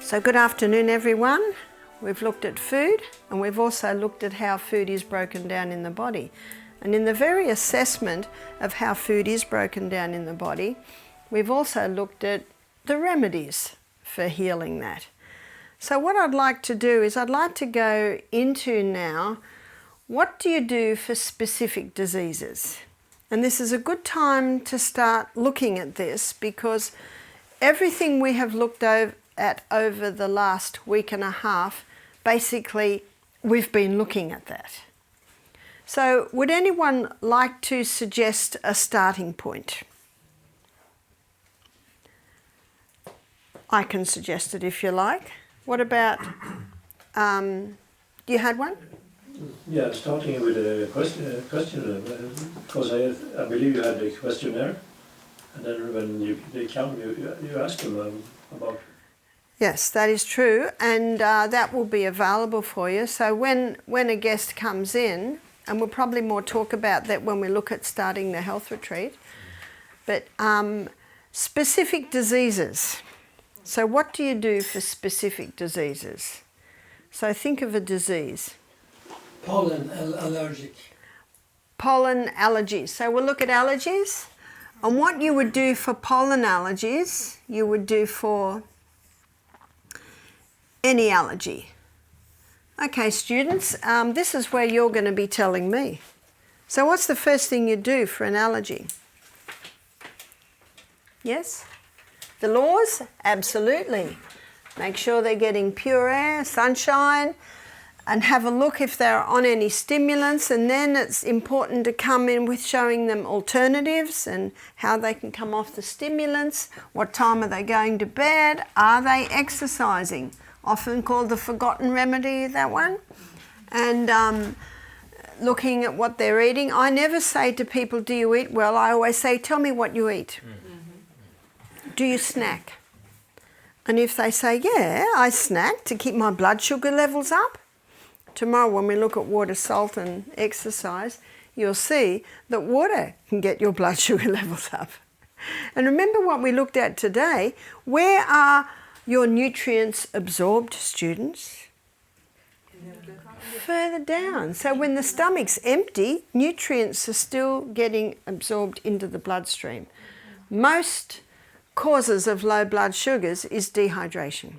So good afternoon everyone. We've looked at food and we've also looked at how food is broken down in the body. And in the very assessment of how food is broken down in the body, we've also looked at the remedies for healing that. So what I'd like to do is I'd like to go into now, what do you do for specific diseases? And this is a good time to start looking at this because everything we have looked at over the last week and a half, basically we've been looking at that. So would anyone like to suggest a starting point? I can suggest it if you like. What about, you had one? Yeah, starting with a question, because I believe you had a questionnaire, and then when they come, you ask them about. Yes, that is true, and that will be available for you. So when a guest comes in, and we'll probably more talk about that when we look at starting the health retreat, but specific diseases. So what do you do for specific diseases? So think of a disease. Pollen allergic. Pollen allergies. So we'll look at allergies. And what you would do for pollen allergies, you would do for any allergy. Okay, students, this is where you're going to be telling me. So what's the first thing you do for an allergy? Yes? The laws? Absolutely. Make sure they're getting pure air, sunshine, and have a look if they're on any stimulants, and then it's important to come in with showing them alternatives and how they can come off the stimulants, what time are they going to bed, are they exercising, often called the forgotten remedy, that one, and looking at what they're eating. I never say to people, do you eat well? I always say, tell me what you eat. Do you snack? And if they say, yeah, I snack to keep my blood sugar levels up, tomorrow when we look at water, salt and exercise, you'll see that water can get your blood sugar levels up. And remember what we looked at today, where are your nutrients absorbed, students? Further down. So when the stomach's empty, nutrients are still getting absorbed into the bloodstream. Most causes of low blood sugars is dehydration.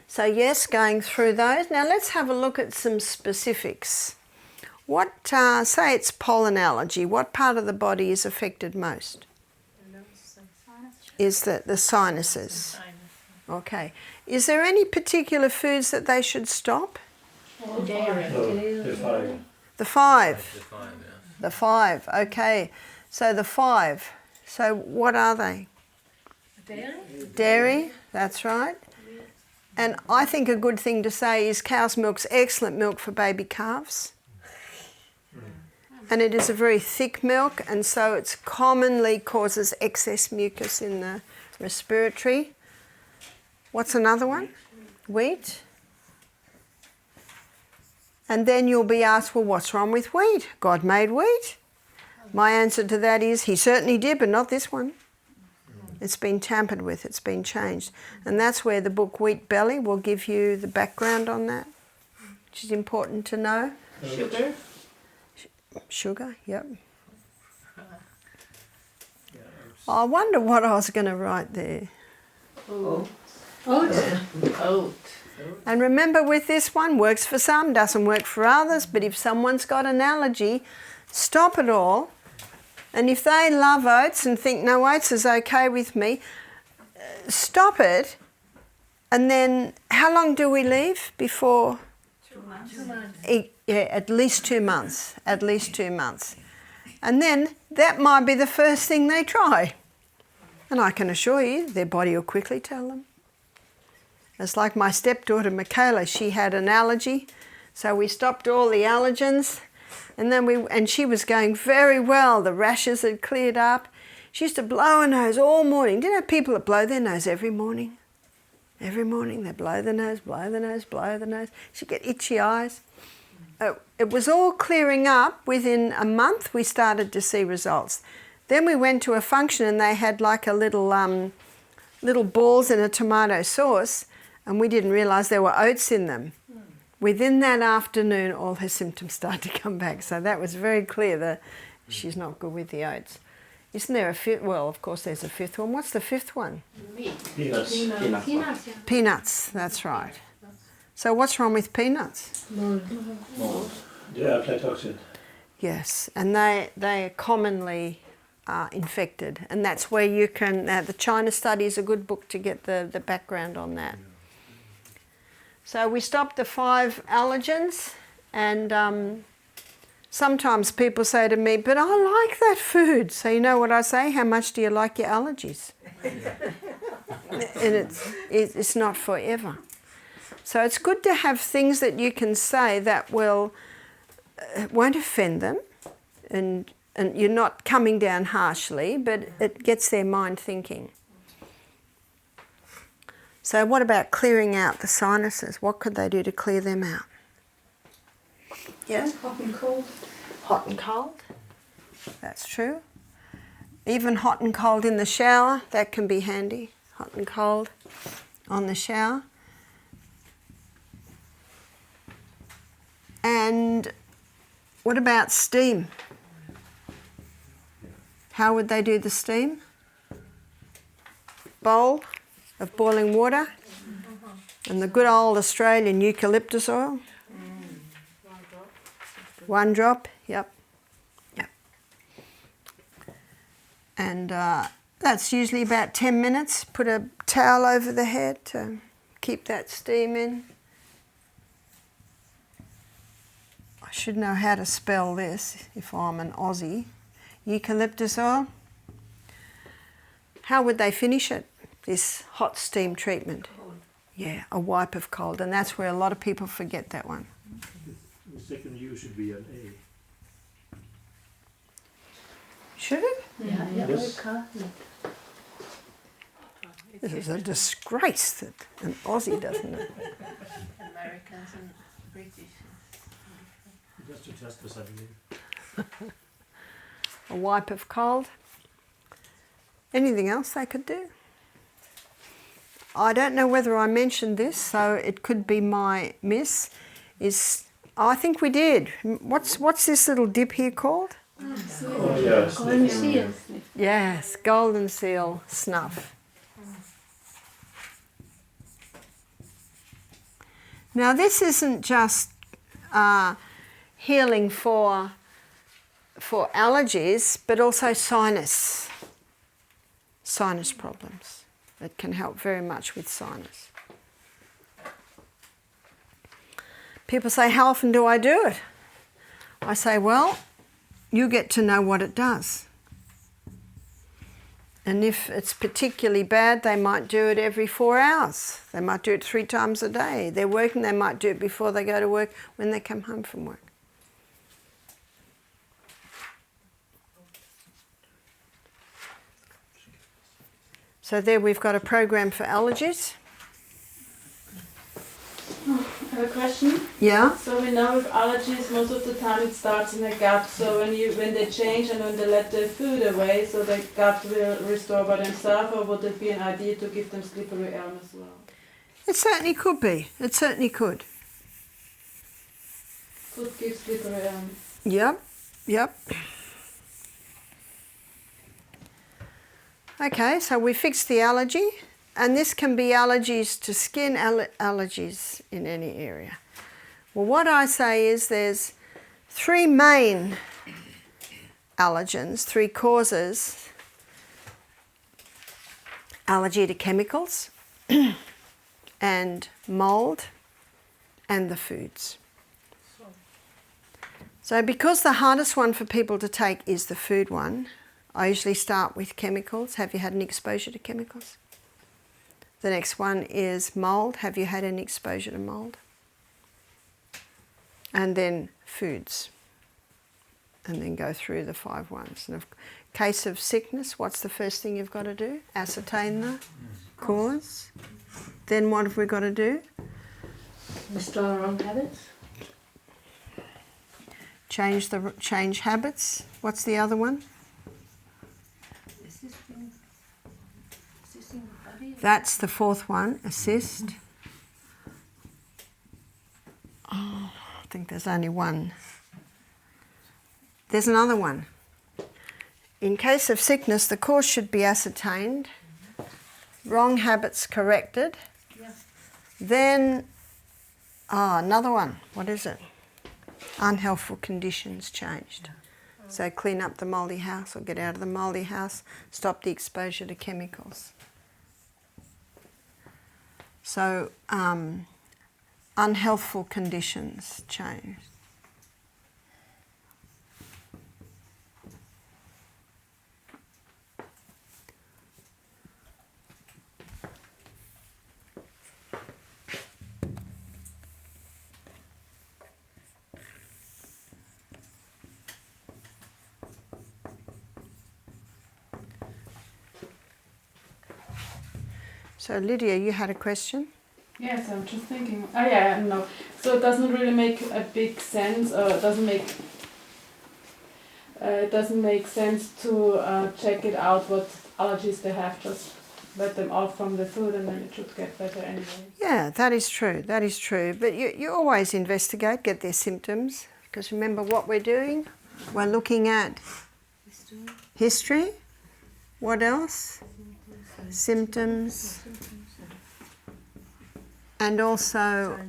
So yes, going through those. Now let's have a look at some specifics. What, say it's pollen allergy, what part of the body is affected most? Is that the sinuses? Okay. Is there any particular foods that they should stop? Dairy. The five. The five. The five, yeah. The five, okay. So the five. So what are they? Dairy? Dairy, that's right. And I think a good thing to say is cow's milk's excellent milk for baby calves. And it is a very thick milk, and so it commonly causes excess mucus in the respiratory. What's another one? Wheat. And then you'll be asked, well, what's wrong with wheat? God made wheat. My answer to that is, he certainly did, but not this one. It's been tampered with, it's been changed. And that's where the book Wheat Belly will give you the background on that, which is important to know. Sugar? Sugar, yep. I wonder what I was going to write there. Oat. And remember with this one, works for some, doesn't work for others, but if someone's got an allergy, stop it all. And if they love oats and think, no, oats is okay with me, stop it. And then how long do we leave before? 2 months. Yeah, at least 2 months, at least 2 months. And then that might be the first thing they try. And I can assure you, their body will quickly tell them. It's like my stepdaughter, Michaela, she had an allergy. So we stopped all the allergens. And then she was going very well. The rashes had cleared up. She used to blow her nose all morning. Do you know people that blow their nose every morning? Every morning they blow the nose, blow the nose, blow the nose. She'd get itchy eyes. It was all clearing up. Within a month we started to see results. Then we went to a function and they had like a little little balls in a tomato sauce, and we didn't realise there were oats in them. Within that afternoon, all her symptoms started to come back. So that was very clear that she's not good with the oats. Isn't there a fifth? Well, of course there's a fifth one. What's the fifth one? Peanuts. Peanuts, yeah. Peanuts, that's right. So what's wrong with peanuts? Mold. They are aflatoxin. Yes, and they are commonly infected. And that's where you can, the China study is a good book to get the background on that. So we stopped the 5 allergens, and sometimes people say to me, but I like that food. So you know what I say? How much do you like your allergies? And it's not forever. So it's good to have things that you can say that won't offend them, and you're not coming down harshly, but it gets their mind thinking. So what about clearing out the sinuses? What could they do to clear them out? Yes? Hot and cold. Hot and cold. That's true. Even hot and cold in the shower, that can be handy. Hot and cold on the shower. And what about steam? How would they do the steam? Bowl of boiling water and the good old Australian eucalyptus oil. 1 drop, yep. And that's usually about 10 minutes. Put a towel over the head to keep that steam in. I should know how to spell this if I'm an Aussie. Eucalyptus oil. How would they finish it, this hot steam treatment? Yeah, a wipe of cold, and that's where a lot of people forget that one. The second U should be an A. Should it? Yeah, yeah. Yes. This is a disgrace that an Aussie doesn't know. Americans and British. Just to test us, I believe. A wipe of cold. Anything else they could do? I don't know whether I mentioned this, so it could be my miss. I think we did. What's this little dip here called? Oh, yes. Golden seal. Yes, golden seal snuff. Now this isn't just healing for allergies, but also sinus problems. It can help very much with sinus. People say, how often do I do it? I say, well, you get to know what it does. And if it's particularly bad, they might do it every 4 hours. They might do it 3 times a day. They're working, they might do it before they go to work, when they come home from work. So there we've got a program for allergies. I have a question. Yeah? So we know with allergies, most of the time it starts in the gut. So when they change and when they let the food away, so the gut will restore by themselves, or would it be an idea to give them slippery elm as well? It certainly could be. It certainly could. Food gives slippery elm. Yep. Okay, so we fixed the allergy, and this can be allergies to skin, allergies in any area. Well, what I say is there's 3 main allergens, 3 causes. Allergy to chemicals and mold and the foods. So because the hardest one for people to take is the food one, I usually start with chemicals. Have you had any exposure to chemicals? The next one is mold. Have you had any exposure to mold? And then foods. And then go through the 5 ones. And in case of sickness, what's the first thing you've got to do? Ascertain the cause. Then what have we got to do? Restore our own habits. Change habits. What's the other one? Assisting the body. That's the fourth one, assist. Oh, I think there's only one. There's another one. In case of sickness, the cause should be ascertained, wrong habits corrected, then, another one. What is it? Unhealthful conditions changed. So clean up the mouldy house or get out of the mouldy house, stop the exposure to chemicals. So unhealthful conditions changed. So Lydia, you had a question? Yes, I'm just thinking. Oh yeah, no. So it doesn't really make a big sense, or it doesn't make sense to check it out what allergies they have. Just let them off from the food, and then it should get better anyway. Yeah, that is true. That is true. But you always investigate, get their symptoms, because remember what we're doing. We're looking at history. What else? Symptoms. And also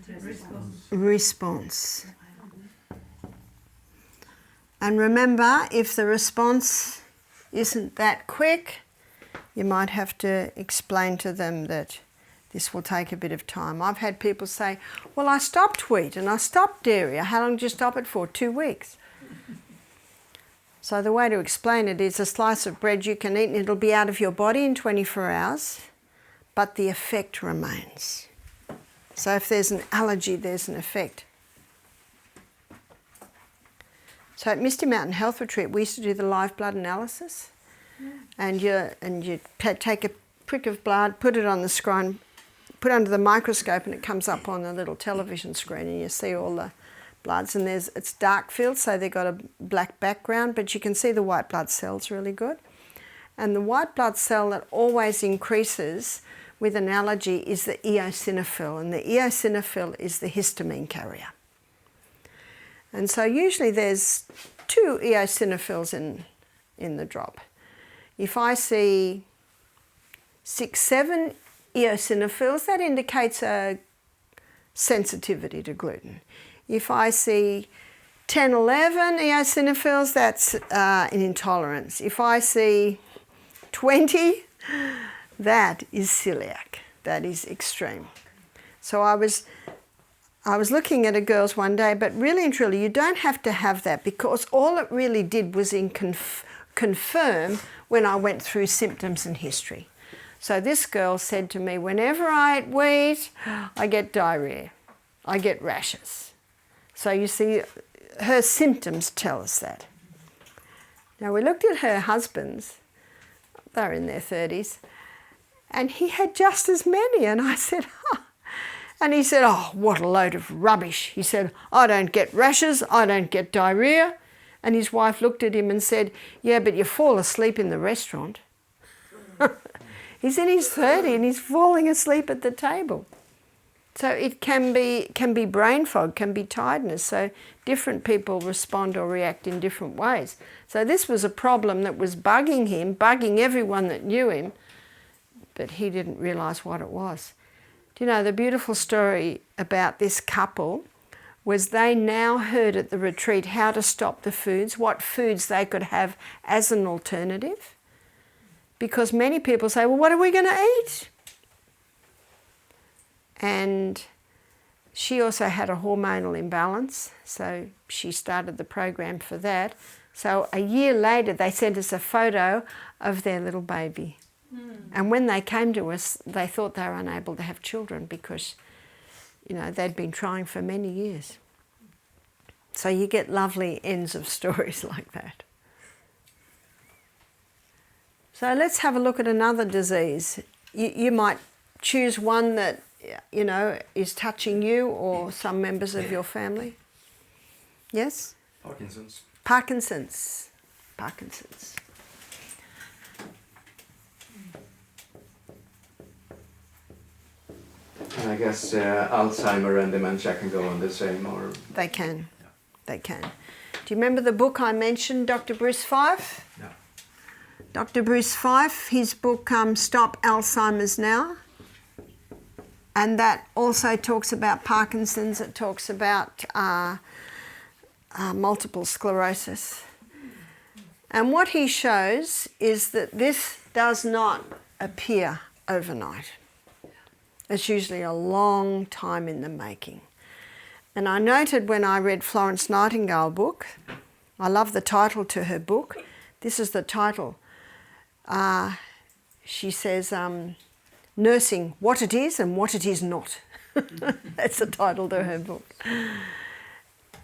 response. And remember, if the response isn't that quick, you might have to explain to them that this will take a bit of time. I've had people say, well, I stopped wheat and I stopped dairy. How long did you stop it for? 2 weeks. So the way to explain it is a slice of bread you can eat and it'll be out of your body in 24 hours, but the effect remains. So if there's an allergy, there's an effect. So at Misty Mountain Health Retreat, we used to do the live blood analysis, and you take a prick of blood, put it on the screen, put under the microscope, and it comes up on a little television screen, and you see all the bloods. And it's dark field, so they've got a black background, but you can see the white blood cells really good. And the white blood cell that always increases with an allergy is the eosinophil, and the eosinophil is the histamine carrier. And so usually there's 2 eosinophils in the drop. If I see 6, 7 eosinophils, that indicates a sensitivity to gluten. If I see 10, 11 eosinophils, that's an intolerance. If I see 20, that is celiac. That is extreme. So I was looking at a girl's one day, but really and truly, you don't have to have that, because all it really did was confirm when I went through symptoms and history. So this girl said to me, whenever I eat wheat, I get diarrhea, I get rashes. So you see, her symptoms tell us that. Now we looked at her husband's, they're in their 30s, and he had just as many, and I said, huh. And he said, oh, what a load of rubbish. He said, I don't get rashes, I don't get diarrhea. And his wife looked at him and said, yeah, but you fall asleep in the restaurant. He's in his 30s and he's falling asleep at the table. So it can be brain fog, can be tiredness. So different people respond or react in different ways. So this was a problem that was bugging him, bugging everyone that knew him, but he didn't realise what it was. Do you know, the beautiful story about this couple was they now heard at the retreat how to stop the foods, what foods they could have as an alternative. Because many people say, well, what are we going to eat? And she also had a hormonal imbalance, so she started the program for that. So a year later, they sent us a photo of their little baby. And when they came to us, they thought they were unable to have children because, you know, they'd been trying for many years. So you get lovely ends of stories like that. So let's have a look at another disease. You might choose one that, you know, is touching you or some members of your family. Yes? Parkinson's. Parkinsons. Parkinsons. And I guess Alzheimer and dementia can go on the same, or... They can. They can. Do you remember the book I mentioned, Dr. Bruce Fife? No. Dr. Bruce Fife, his book Stop Alzheimer's Now. And that also talks about Parkinson's. It talks about multiple sclerosis. And what he shows is that this does not appear overnight. It's usually a long time in the making. And I noted when I read Florence Nightingale's book, I love the title to her book. This is the title. She says, Nursing, What It Is and What It Is Not. That's the title to her book.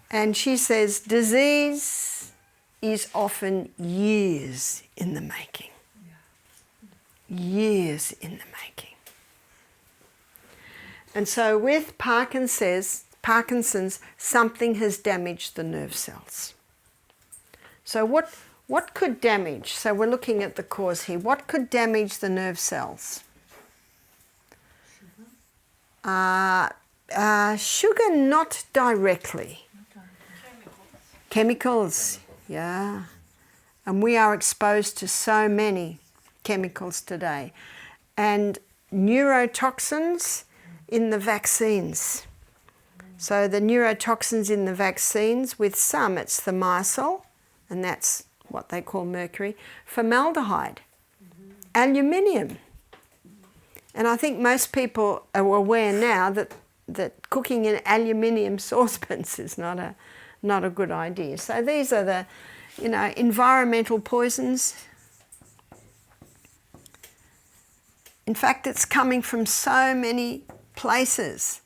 And she says, disease is often years in the making. Years in the making. And so with Parkinson's, something has damaged the nerve cells. So what could damage? So we're looking at the cause here. What could damage the nerve cells? Sugar, not directly. Chemicals, yeah. And we are exposed to so many chemicals today. And neurotoxins in the vaccines. So the neurotoxins in the vaccines, with some it's thimerosal, and that's what they call mercury, formaldehyde, aluminium. And I think most people are aware now that cooking in aluminium saucepans is not a good idea. So these are the, environmental poisons. In fact, it's coming from so many places.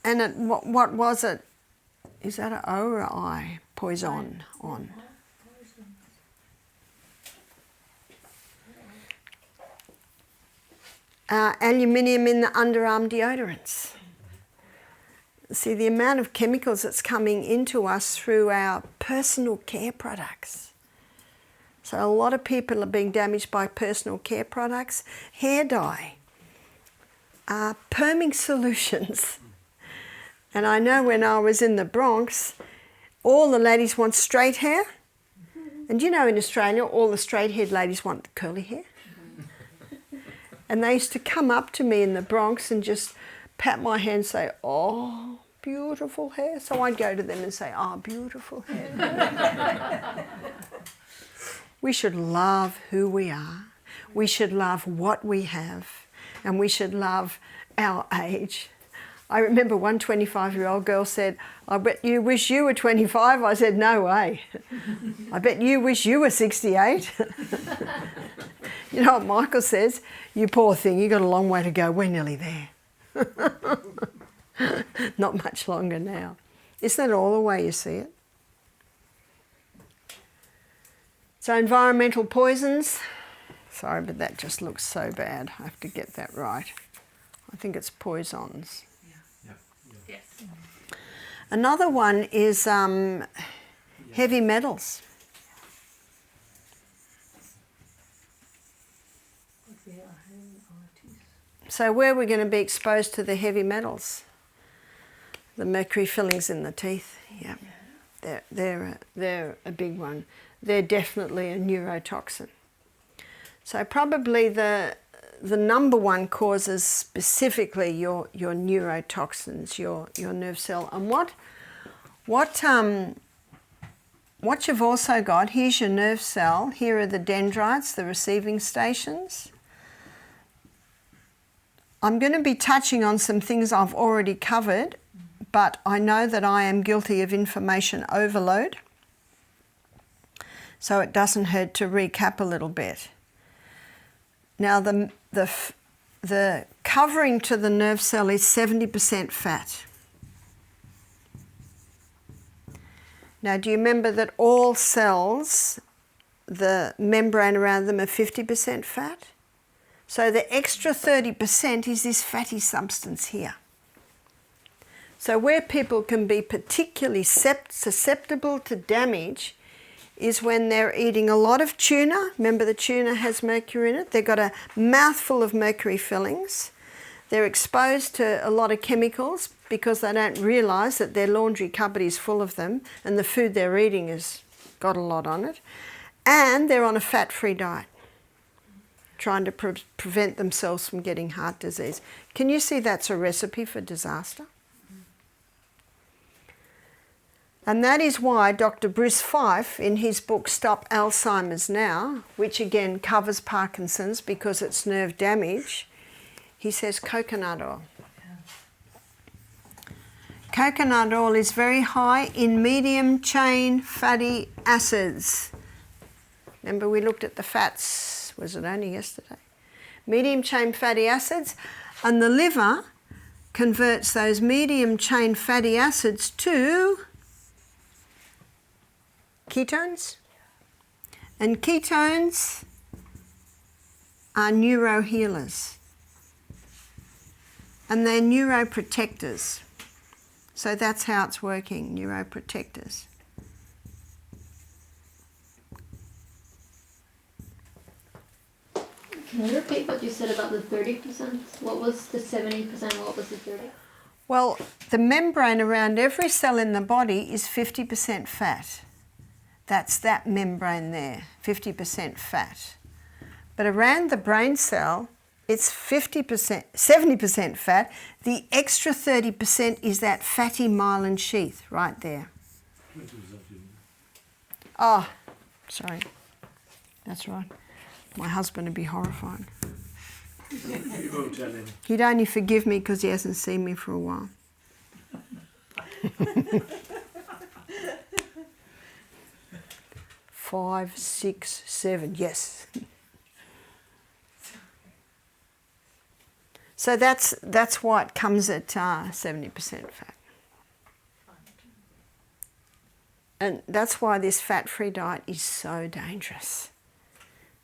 And what was it? Is that an O or an I? Poison on. Aluminium in the underarm deodorants. See, the amount of chemicals that's coming into us through our personal care products. So a lot of people are being damaged by personal care products, hair dye, perming solutions. And I know when I was in the Bronx, all the ladies want straight hair. And in Australia, all the straight-haired ladies want curly hair. And they used to come up to me in the Bronx and just pat my hand and say, oh, beautiful hair. So I'd go to them and say, oh, beautiful hair. We should love who we are. We should love what we have. And we should love our age. I remember one 25-year-old girl said, I bet you wish you were 25. I said, no way. I bet you wish you were 68. You know what Michael says? You poor thing, you got a long way to go. We're nearly there. Not much longer now. Isn't that all the way you see it? So environmental poisons. Sorry, but that just looks so bad. I have to get that right. I think it's poisons. Yes. Another one is heavy metals. So where are we going to be exposed to the heavy metals? The mercury fillings in the teeth. Yeah, they're a big one. They're definitely a neurotoxin. So probably the number one causes specifically your neurotoxins, your nerve cell. And what you've also got, here's your nerve cell, here are the dendrites, the receiving stations. I'm going to be touching on some things I've already covered, but I know that I am guilty of information overload, so it doesn't hurt to recap a little bit. Now the covering to the nerve cell is 70% fat. Now do you remember that all cells, the membrane around them are 50% fat? So the extra 30% is this fatty substance here. So where people can be particularly susceptible to damage is when they're eating a lot of tuna. Remember the tuna has mercury in it. They've got a mouthful of mercury fillings. They're exposed to a lot of chemicals because they don't realise that their laundry cupboard is full of them and the food they're eating has got a lot on it. And they're on a fat-free diet, trying to prevent themselves from getting heart disease. Can you see that's a recipe for disaster? And that is why Dr. Bruce Fife, in his book Stop Alzheimer's Now, which again covers Parkinson's because it's nerve damage, he says coconut oil. Coconut oil is very high in medium chain fatty acids. Remember we looked at the fats, was it only yesterday? Medium chain fatty acids, and the liver converts those medium chain fatty acids to ketones. And ketones are neurohealers. And they're neuroprotectors. So that's how it's working, neuroprotectors. Can you repeat what you said about the 30%? What was the 70%? What was the 30%? Well, the membrane around every cell in the body is 50% fat. That's that membrane there, 50% fat. But around the brain cell, it's 50%, 70% fat. The extra 30% is that fatty myelin sheath right there. Oh, sorry. That's right. My husband would be horrified. You won't tell him. He'd only forgive me because he hasn't seen me for a while. 5, 6, 7, yes. So that's why it comes at 70% fat. And that's why this fat-free diet is so dangerous.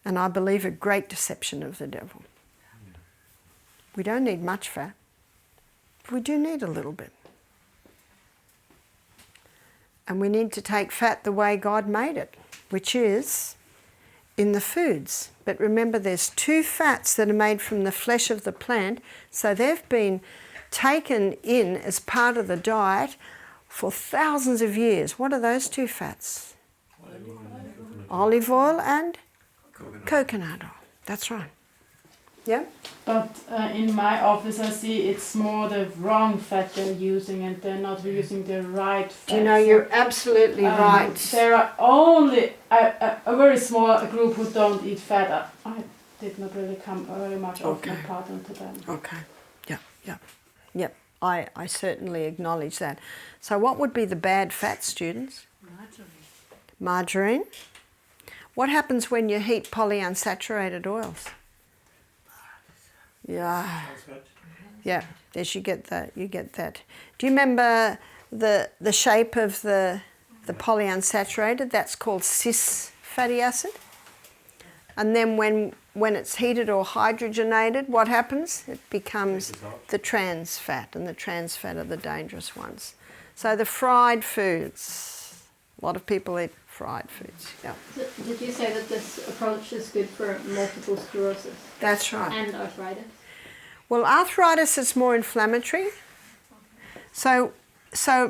And I believe a great deception of the devil. We don't need much fat. We do need a little bit. And we need to take fat the way God made it, which is in the foods. But remember, there's 2 fats that are made from the flesh of the plant, so they've been taken in as part of the diet for thousands of years. What are those 2 fats? Olive oil and coconut oil. That's right. Yeah? But in my office I see it's more the wrong fat they're using and they're not using the right fat. Do you know, you're absolutely right. There are only a very small group who don't eat fat. I did not really come very much of my part into them. Okay. Yep. I certainly acknowledge that. So what would be the bad fat, students? Margarine. What happens when you heat polyunsaturated oils? Yeah. Yes, you get that. Do you remember the shape of the polyunsaturated? That's called cis fatty acid. And then when it's heated or hydrogenated, what happens? It becomes the trans fat, and the trans fat are the dangerous ones. So the fried foods, a lot of people eat fried foods. Yeah. So did you say that this approach is good for multiple sclerosis? That's right. And arthritis? Well, arthritis is more inflammatory. So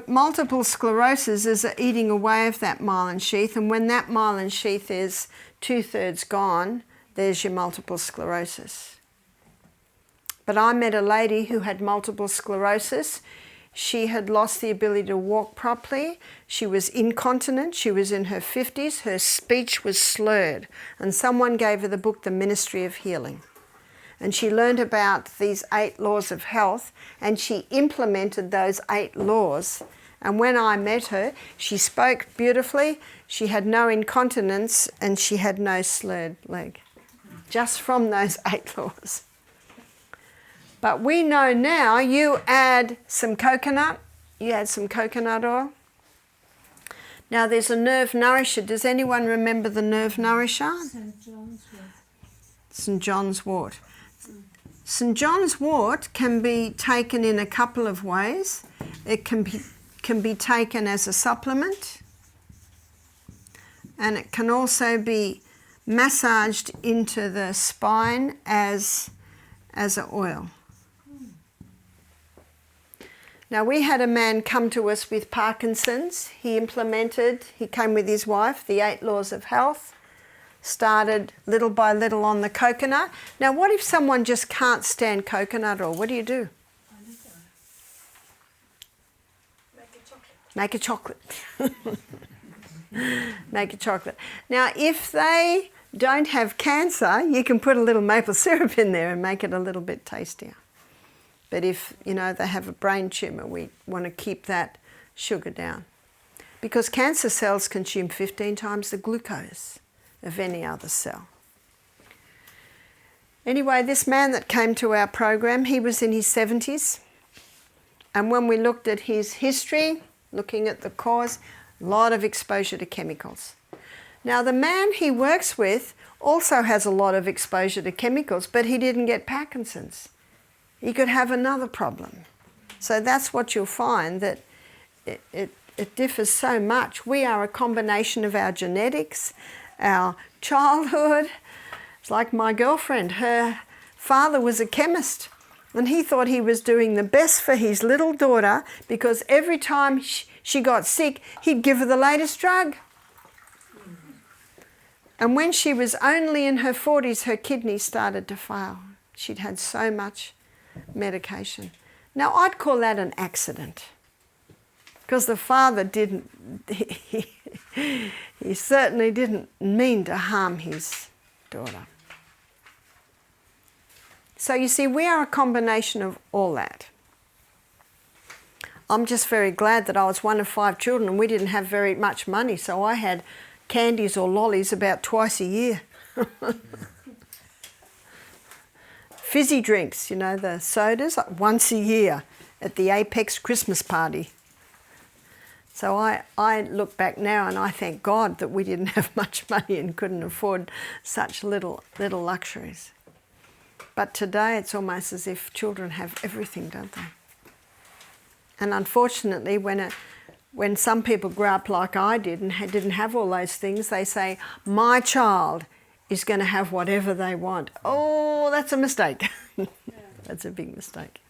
multiple sclerosis is eating away of that myelin sheath, and when that myelin sheath is 2/3 gone, there's your multiple sclerosis. But I met a lady who had multiple sclerosis. She had lost the ability to walk properly. She was incontinent. She was in her 50s. Her speech was slurred. And someone gave her the book, The Ministry of Healing. And she learned about these 8 laws of health, and she implemented those 8 laws. And when I met her, she spoke beautifully. She had no incontinence and she had no slurred leg. Just from those 8 laws. But we know now, you add some coconut oil. Now there's a nerve nourisher. Does anyone remember the nerve nourisher? St. John's wort. St. John's wort can be taken in a couple of ways. It can be taken as a supplement, and it can also be massaged into the spine as an oil. Now, we had a man come to us with Parkinson's. He came with his wife, the 8 laws of health, started little by little on the coconut. Now, what if someone just can't stand coconut oil? What do you do? Make a chocolate. Make a chocolate. Now, if they don't have cancer, you can put a little maple syrup in there and make it a little bit tastier. But if, they have a brain tumour, we want to keep that sugar down. Because cancer cells consume 15 times the glucose of any other cell. Anyway, this man that came to our program, he was in his 70s. And when we looked at his history, looking at the cause, a lot of exposure to chemicals. Now, the man he works with also has a lot of exposure to chemicals, but he didn't get Parkinson's. He could have another problem. So that's what you'll find, that it differs so much. We are a combination of our genetics, our childhood. It's like my girlfriend. Her father was a chemist, and he thought he was doing the best for his little daughter because every time she got sick, he'd give her the latest drug. And when she was only in her 40s, her kidneys started to fail. She'd had so much medication. Now, I'd call that an accident, because the father he certainly didn't mean to harm his daughter. So you see, we are a combination of all that. I'm just very glad that I was one of 5 children and we didn't have very much money, so I had candies or lollies about twice a year. Fizzy drinks, the sodas, once a year at the Apex Christmas party. So I look back now and I thank God that we didn't have much money and couldn't afford such little luxuries. But today it's almost as if children have everything, don't they? And unfortunately, when some people grow up like I did and didn't have all those things, they say, my child is going to have whatever they want. Oh, that's a mistake. That's a big mistake.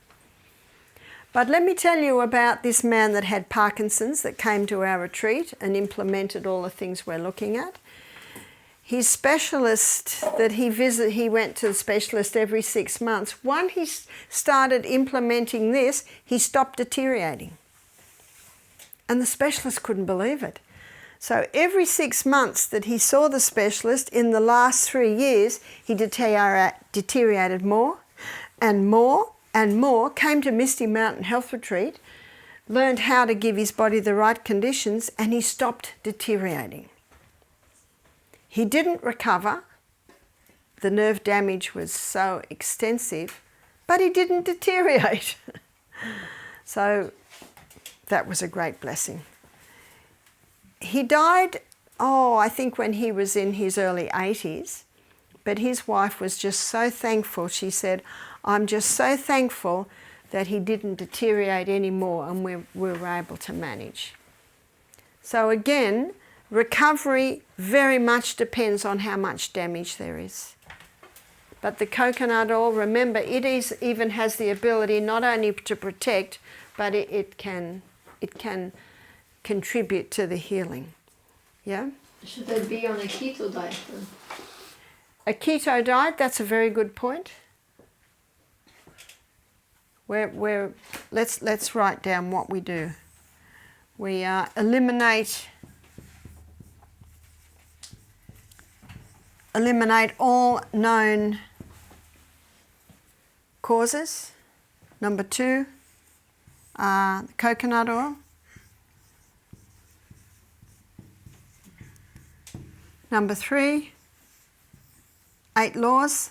But let me tell you about this man that had Parkinson's that came to our retreat and implemented all the things we're looking at. His specialist that he went to the specialist every 6 months. Once he started implementing this, he stopped deteriorating. And the specialist couldn't believe it. So every 6 months that he saw the specialist, in the last 3 years, he deteriorated more and more and more, came to Misty Mountain Health Retreat, learned how to give his body the right conditions, and he stopped deteriorating. He didn't recover. The nerve damage was so extensive, but he didn't deteriorate. So that was a great blessing. He died, I think when he was in his early 80s, but his wife was just so thankful. She said, I'm just so thankful that he didn't deteriorate anymore and we were able to manage. So again, recovery very much depends on how much damage there is. But the coconut oil, remember, even has the ability not only to protect, but it can contribute to the healing. Yeah? Should they be on a keto diet then? A keto diet, that's a very good point. Let's write down what we do. We eliminate all known causes. Number 2, coconut oil. Number 3, 8 laws.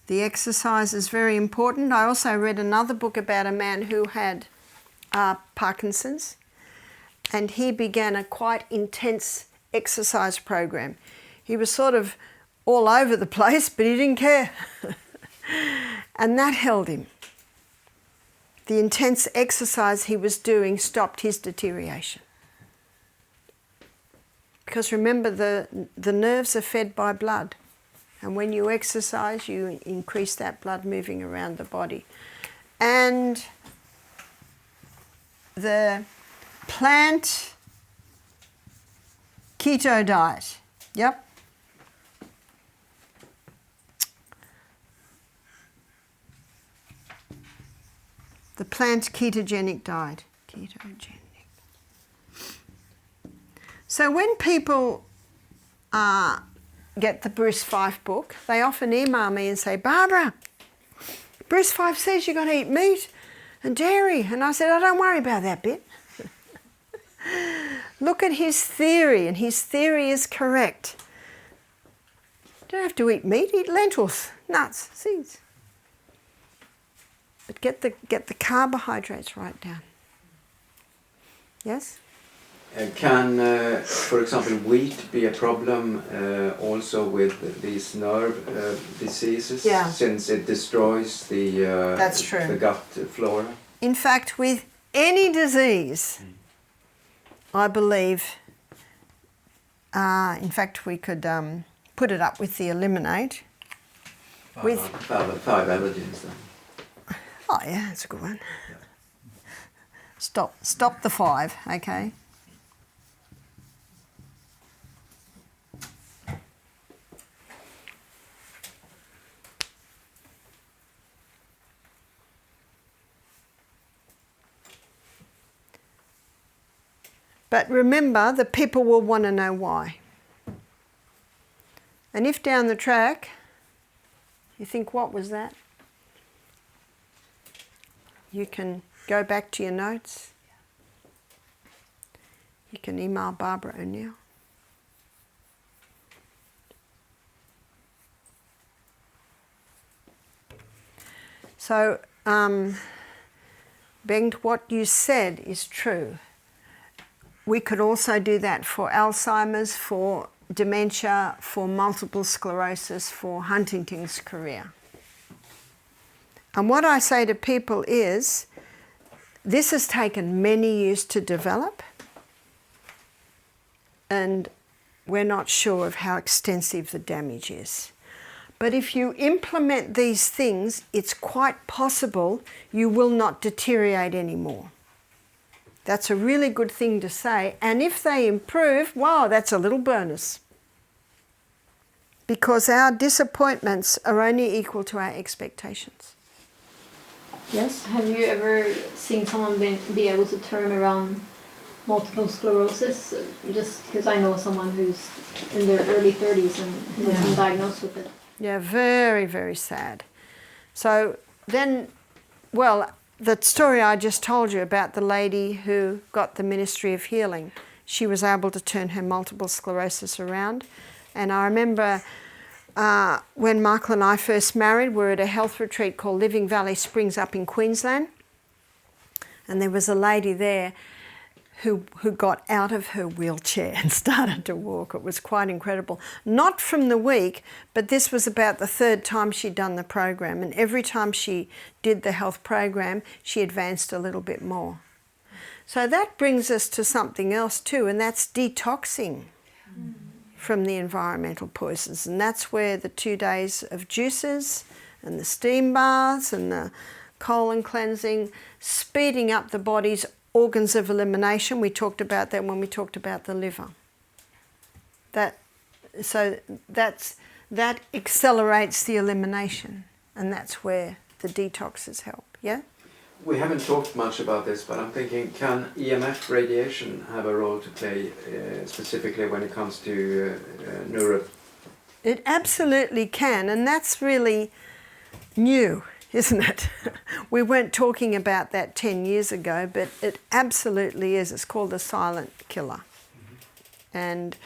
The exercise is very important. I also read another book about a man who had Parkinson's, and he began a quite intense exercise program. He was sort of all over the place, but he didn't care. And that held him. The intense exercise he was doing stopped his deterioration. Because remember, the nerves are fed by blood. And when you exercise, you increase that blood moving around the body. And the plant keto diet. Yep. The plant ketogenic diet. Ketogenic. So when people get the Bruce 5 book, they often email me and say, Barbara, Bruce 5 says you've got to eat meat and dairy. And I said, oh, don't worry about that bit. Look at his theory, and his theory is correct. You don't have to eat meat, eat lentils, nuts, seeds. But get the carbohydrates right down. Yes? Can, for example, wheat be a problem also with these nerve diseases? Yeah. Since it destroys That's true. the gut flora? In fact, with any disease, I believe, in fact, we could put it up with the eliminate. With 5 allergens then. Oh yeah, that's a good one. Stop the 5, okay? But remember, the people will want to know why. And if down the track you think, what was that? You can go back to your notes. You can email Barbara O'Neill. So, Bengt, what you said is true. We could also do that for Alzheimer's, for dementia, for multiple sclerosis, for Huntington's chorea. And what I say to people is, this has taken many years to develop, and we're not sure of how extensive the damage is. But if you implement these things, it's quite possible you will not deteriorate anymore. That's a really good thing to say. And if they improve, wow, that's a little bonus. Because our disappointments are only equal to our expectations. Yes. Have you ever seen someone be able to turn around multiple sclerosis? Just because I know someone who's in their early 30s and who has been diagnosed with it. Yeah, very, very sad. So then, well, the story I just told you about the lady who got the Ministry of Healing, she was able to turn her multiple sclerosis around. And I remember when Michael and I first married, we were at a health retreat called Living Valley Springs up in Queensland. And there was a lady there who got out of her wheelchair and started to walk. It was quite incredible. Not from the week, but this was about the 3rd time she'd done the program. And every time she did the health program, she advanced a little bit more. So that brings us to something else too, and that's detoxing from the environmental poisons. And that's where the 2 days of juices and the steam baths and the colon cleansing, speeding up the body's organs of elimination. We talked about that when we talked about the liver. That accelerates the elimination, and that's where the detoxes help. Yeah. We haven't talked much about this, but I'm thinking, can EMF radiation have a role to play specifically when it comes to neuro? It absolutely can, and that's really new, isn't it? We weren't talking about that 10 years ago, but it absolutely is. It's called the silent killer. And,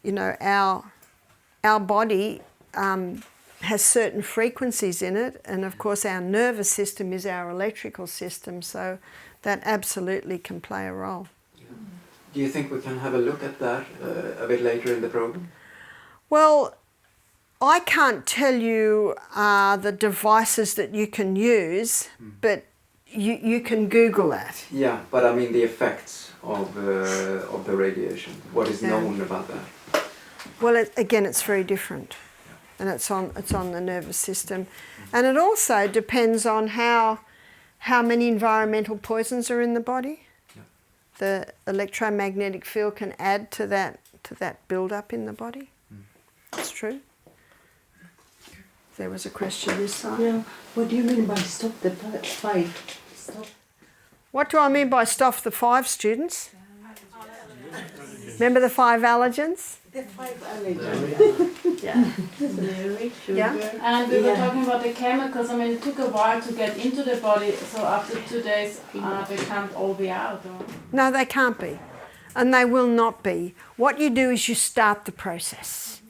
you know, our body has certain frequencies in it, and of course our nervous system is our electrical system, so that absolutely can play a role. Do you think we can have a look at that a bit later in the program? Well, I can't tell you the devices that you can use, but you can Google that. Yeah, but I mean the effects of the radiation. What is known about that? Well, again, it's very different, and it's on the nervous system, and it also depends on how many environmental poisons are in the body. the electromagnetic field can add to that build-up in the body. It's true. There was a question this side. Yeah. What do you mean by stop the 5? Stop. What do I mean by stop the 5, students? Remember the 5 allergens? The 5 allergens. Yeah. Dairy, sugar. Yeah. And we were talking about the chemicals. I mean, it took a while to get into the body, so after 2 days, they can't all be out. Or? No, they can't be. And they will not be. What you do is you start the process.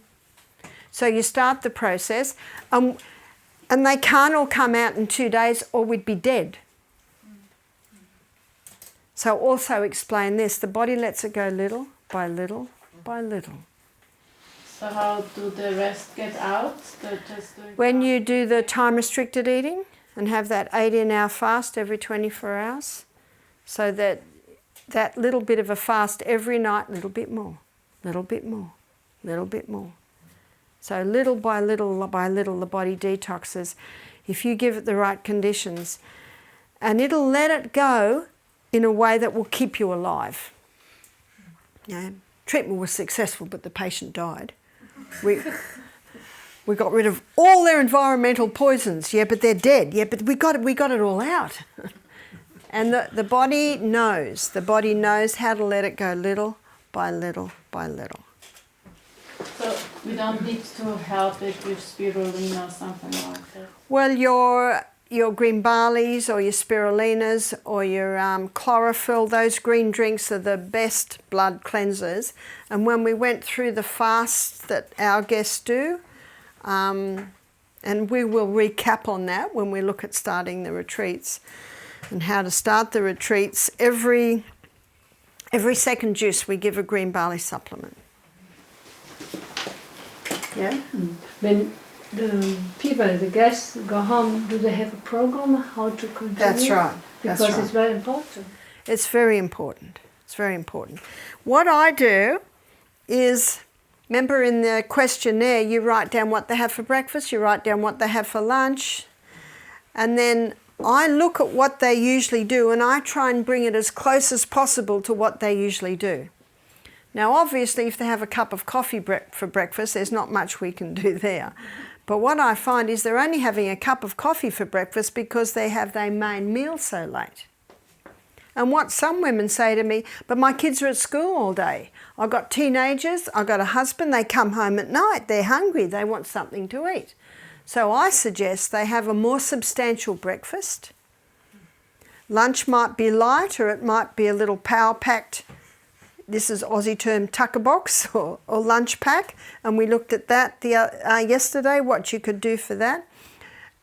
So you start the process, and they can't all come out in 2 days or we'd be dead. So also explain this, the body lets it go little by little by little. So how do the rest get out? They're just doing When you do the time-restricted eating and have that 18-hour fast every 24 hours, so that little bit of a fast every night, little bit more, little bit more, little bit more. So little by little, the body detoxes if you give it the right conditions. And it'll let it go in a way that will keep you alive. Yeah. Treatment was successful, but the patient died. We got rid of all their environmental poisons. Yeah, but they're dead. Yeah, but we got it all out. And the body knows. The body knows how to let it go little by little by little. So we don't need to help it with spirulina or something like that. Well, your green barleys or your spirulinas or your chlorophyll, those green drinks are the best blood cleansers. And when we went through the fast that our guests do, and we will recap on that when we look at starting the retreats and how to start the retreats, every second juice we give a green barley supplement. Yeah. When the people, the guests go home, do they have a program how to continue? That's right. Because That's right. it's very important. It's very important. It's very important. What I do is, remember in the questionnaire, you write down what they have for breakfast, you write down what they have for lunch, and then I look at what they usually do and I try and bring it as close as possible to what they usually do. Now, obviously, if they have a cup of coffee for breakfast, there's not much we can do there. But what I find is they're only having a cup of coffee for breakfast because they have their main meal so late. And what some women say to me, but my kids are at school all day. I've got teenagers, I've got a husband, they come home at night, they're hungry, they want something to eat. So I suggest they have a more substantial breakfast. Lunch might be light or it might be a little power-packed, this is Aussie term, tucker box or lunch pack, and we looked at that yesterday, what you could do for that.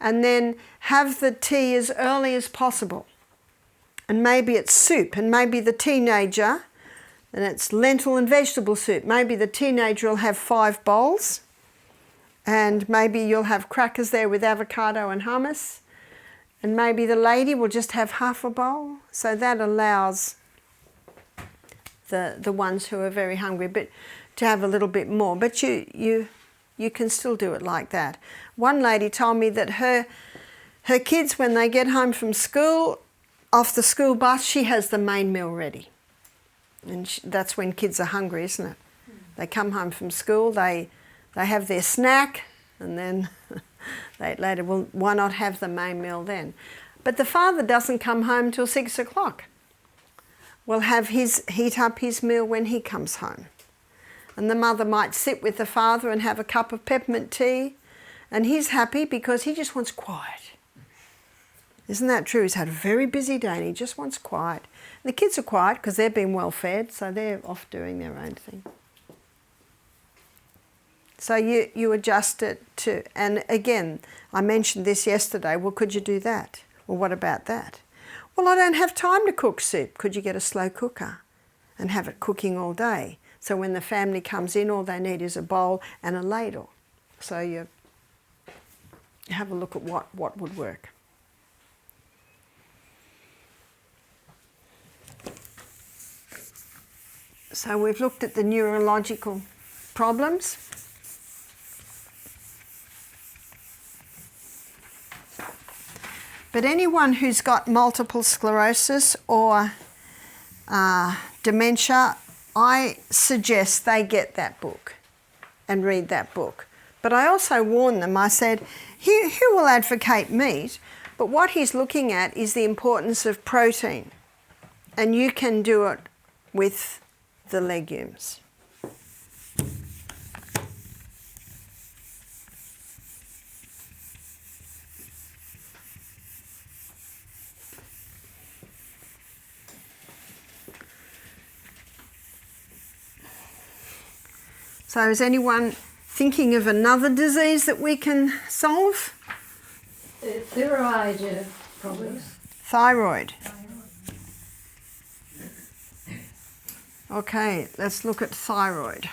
And then have the tea as early as possible. And maybe it's soup, and maybe the teenager, and it's lentil and vegetable soup, maybe the teenager will have 5 bowls, and maybe you'll have crackers there with avocado and hummus, and maybe the lady will just have half a bowl. So that allows the ones who are very hungry, but to have a little bit more. But you can still do it like that. One lady told me that her kids, when they get home from school, off the school bus, she has the main meal ready. And that's when kids are hungry, isn't it? They come home from school, they have their snack, and then they later, well, why not have the main meal then? But the father doesn't come home till 6 o'clock. We'll heat up his meal when he comes home. And the mother might sit with the father and have a cup of peppermint tea, and he's happy because he just wants quiet. Isn't that true? He's had a very busy day and he just wants quiet. And the kids are quiet because they've been well fed, so they're off doing their own thing. So you adjust it to, and again, I mentioned this yesterday, well, could you do that? Well, what about that? Well, I don't have time to cook soup. Could you get a slow cooker and have it cooking all day? So when the family comes in, all they need is a bowl and a ladle. So you have a look at what would work. So we've looked at the neurological problems. But anyone who's got multiple sclerosis or dementia, I suggest they get that book and read that book. But I also warn them, I said, he will advocate meat, but what he's looking at is the importance of protein. And you can do it with the legumes. So is anyone thinking of another disease that we can solve? Thyroid problems. Thyroid. Okay, let's look at thyroid.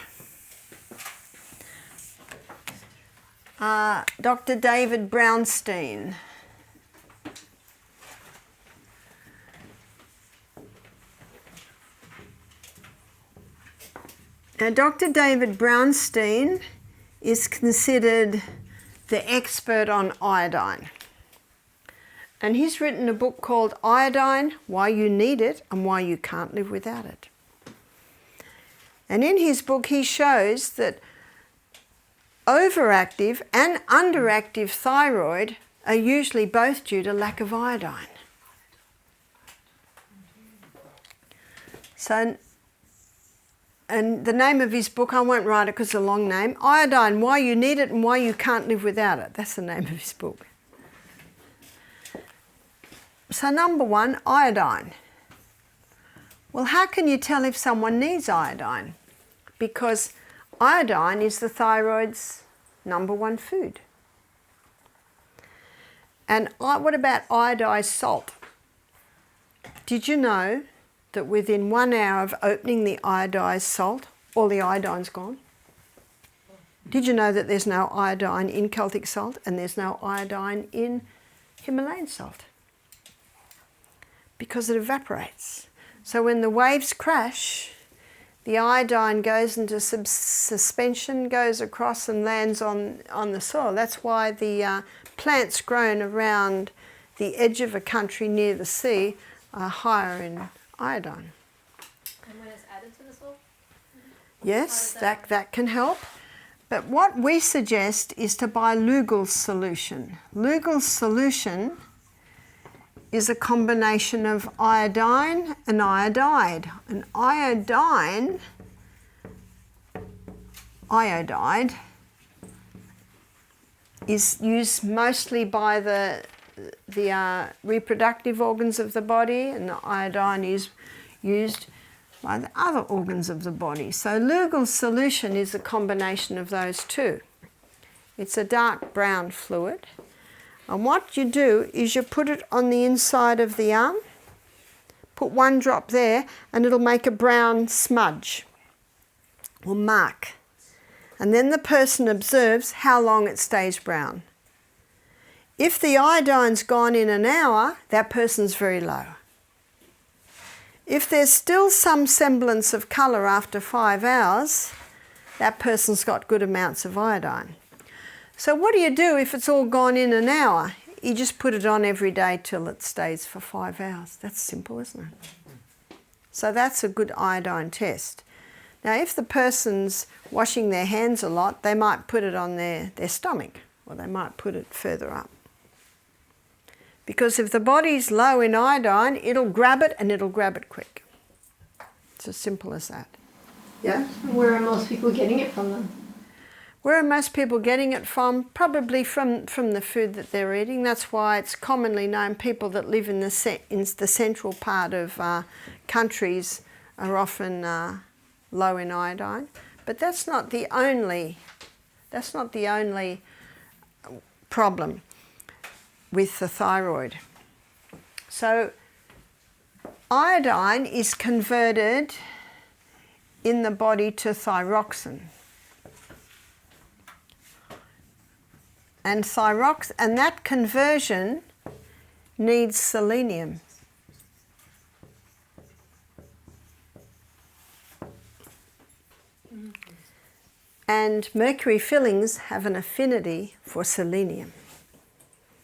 Dr. David Brownstein. Now, Dr. David Brownstein is considered the expert on iodine. And he's written a book called Iodine, Why You Need It and Why You Can't Live Without It. And in his book he shows that overactive and underactive thyroid are usually both due to lack of iodine. So, and the name of his book, I won't write it because it's a long name, Iodine, Why You Need It and Why You Can't Live Without It. That's the name of his book. So number one, iodine. Well, how can you tell if someone needs iodine? Because iodine is the thyroid's number one food. And what about iodized salt? Did you know that within 1 hour of opening the iodized salt, all the iodine's gone? Did you know that there's no iodine in Celtic salt and there's no iodine in Himalayan salt? Because it evaporates. So when the waves crash, the iodine goes into suspension, goes across and lands on the soil. That's why the plants grown around the edge of a country near the sea are higher in iodine. And when it's added to the soil? Yes, that can help. But what we suggest is to buy Lugol's solution. Lugol's solution is a combination of iodine and iodide. And iodide is used mostly by the reproductive organs of the body, and the iodine is used by the other organs of the body. So Lugol's solution is a combination of those two. It's a dark brown fluid. And what you do is you put it on the inside of the arm, put 1 drop there, and it'll make a brown smudge or mark. And then the person observes how long it stays brown. If the iodine's gone in an hour, that person's very low. If there's still some semblance of colour after 5 hours, that person's got good amounts of iodine. So what do you do if it's all gone in an hour? You just put it on every day till it stays for 5 hours. That's simple, isn't it? So that's a good iodine test. Now if the person's washing their hands a lot, they might put it on their stomach, or they might put it further up. Because if the body's low in iodine, it'll grab it and it'll grab it quick. It's as simple as that. Yeah? Where are most people getting it from then? Where are most people getting it from? Probably from the food that they're eating. That's why it's commonly known people that live in the central part of countries are often low in iodine. But that's not the only problem with the thyroid. So iodine is converted in the body to thyroxine. And that conversion needs selenium. And mercury fillings have an affinity for selenium.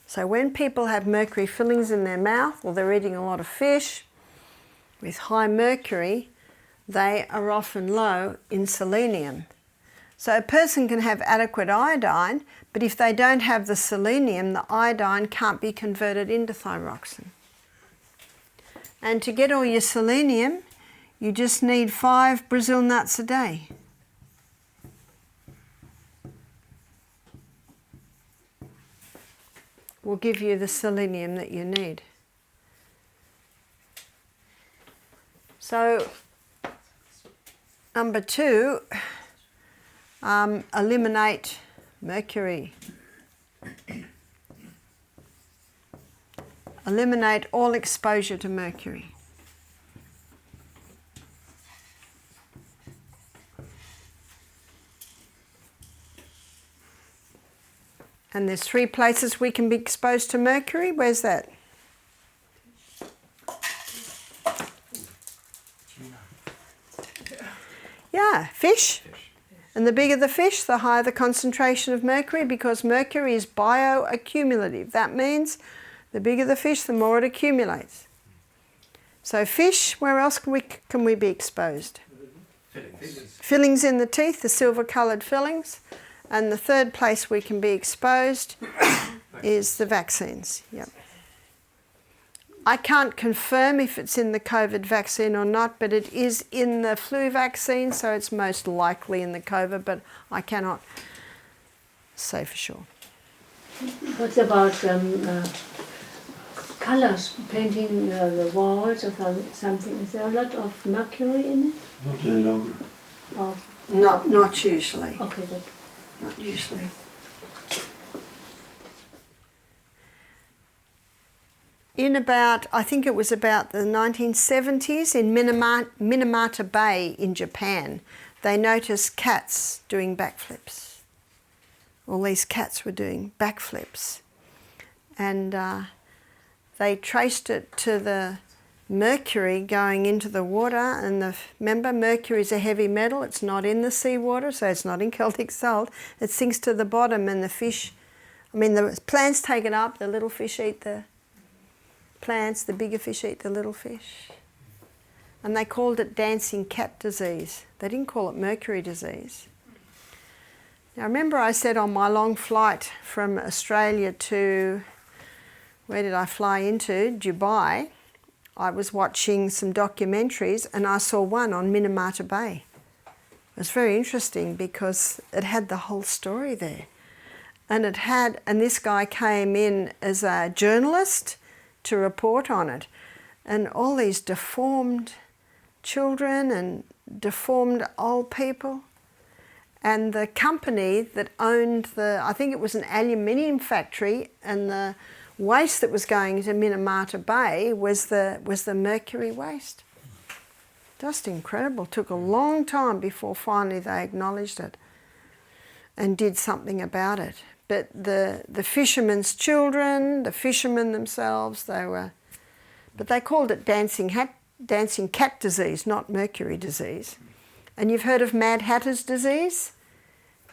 So when people have mercury fillings in their mouth, or they're eating a lot of fish, with high mercury, they are often low in selenium. So a person can have adequate iodine, but if they don't have the selenium, the iodine can't be converted into thyroxine. And to get all your selenium, you just need 5 Brazil nuts a day. Will give you the selenium that you need. So, number 2, eliminate mercury. Eliminate all exposure to mercury. And there's 3 places we can be exposed to mercury. Where's that? Yeah, fish. And the bigger the fish, the higher the concentration of mercury, because mercury is bioaccumulative. That means the bigger the fish, the more it accumulates. So fish, where else can we be exposed? Fillings in the teeth, the silver-coloured fillings. And the 3rd place we can be exposed is the vaccines. Yep. I can't confirm if it's in the COVID vaccine or not, but it is in the flu vaccine, so it's most likely in the COVID, but I cannot say for sure. What about colors, painting the walls or something? Is there a lot of mercury in it? Not any longer. Oh, Not usually. okay, good. Not usually. In about, I think it was about the 1970s, in Minamata Bay in Japan, they noticed cats doing backflips. All these cats were doing backflips. And they traced it to the mercury going into the water, and remember, mercury is a heavy metal. It's not in the seawater, so it's not in Celtic salt. It sinks to the bottom, and the fish, the plants take it up, the little fish eat the plants, the bigger fish eat the little fish. And they called it dancing cat disease. They didn't call it mercury disease. Now remember I said on my long flight from Australia to, where did I fly into? Dubai. I was watching some documentaries and I saw one on Minamata Bay. It was very interesting because it had the whole story there. And this guy came in as a journalist to report on it. And all these deformed children and deformed old people. And the company that owned I think it was an aluminium factory, and the waste that was going to Minamata Bay was the mercury waste. Just incredible. Took a long time before finally they acknowledged it and did something about it. But the fishermen's children, the fishermen themselves, but they called it dancing cat disease, not mercury disease. And you've heard of Mad Hatter's disease?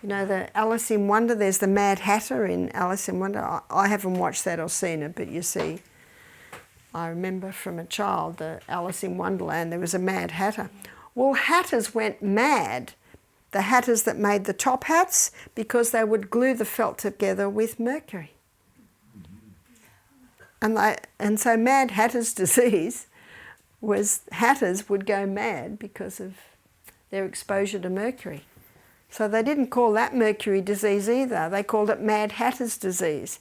You know, the Alice in Wonder, there's the Mad Hatter in Alice in Wonder. I haven't watched that or seen it, but you see, I remember from a child, the Alice in Wonderland, there was a Mad Hatter. Well, hatters went mad, the hatters that made the top hats, because they would glue the felt together with mercury. And so Mad Hatter's disease was hatters would go mad because of their exposure to mercury. So they didn't call that mercury disease either. They called it Mad Hatter's disease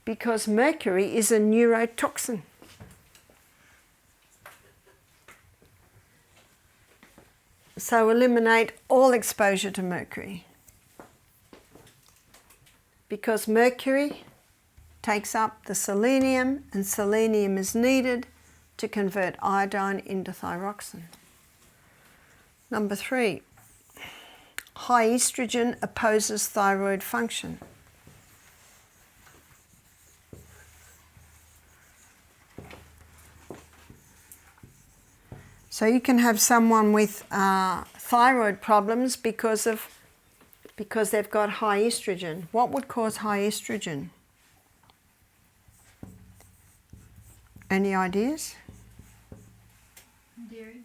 because mercury is a neurotoxin. So eliminate all exposure to mercury, because mercury takes up the selenium, and selenium is needed to convert iodine into thyroxine. Number 3, high estrogen opposes thyroid function. So you can have someone with thyroid problems because they've got high estrogen. What would cause high estrogen? Any ideas? Dairy.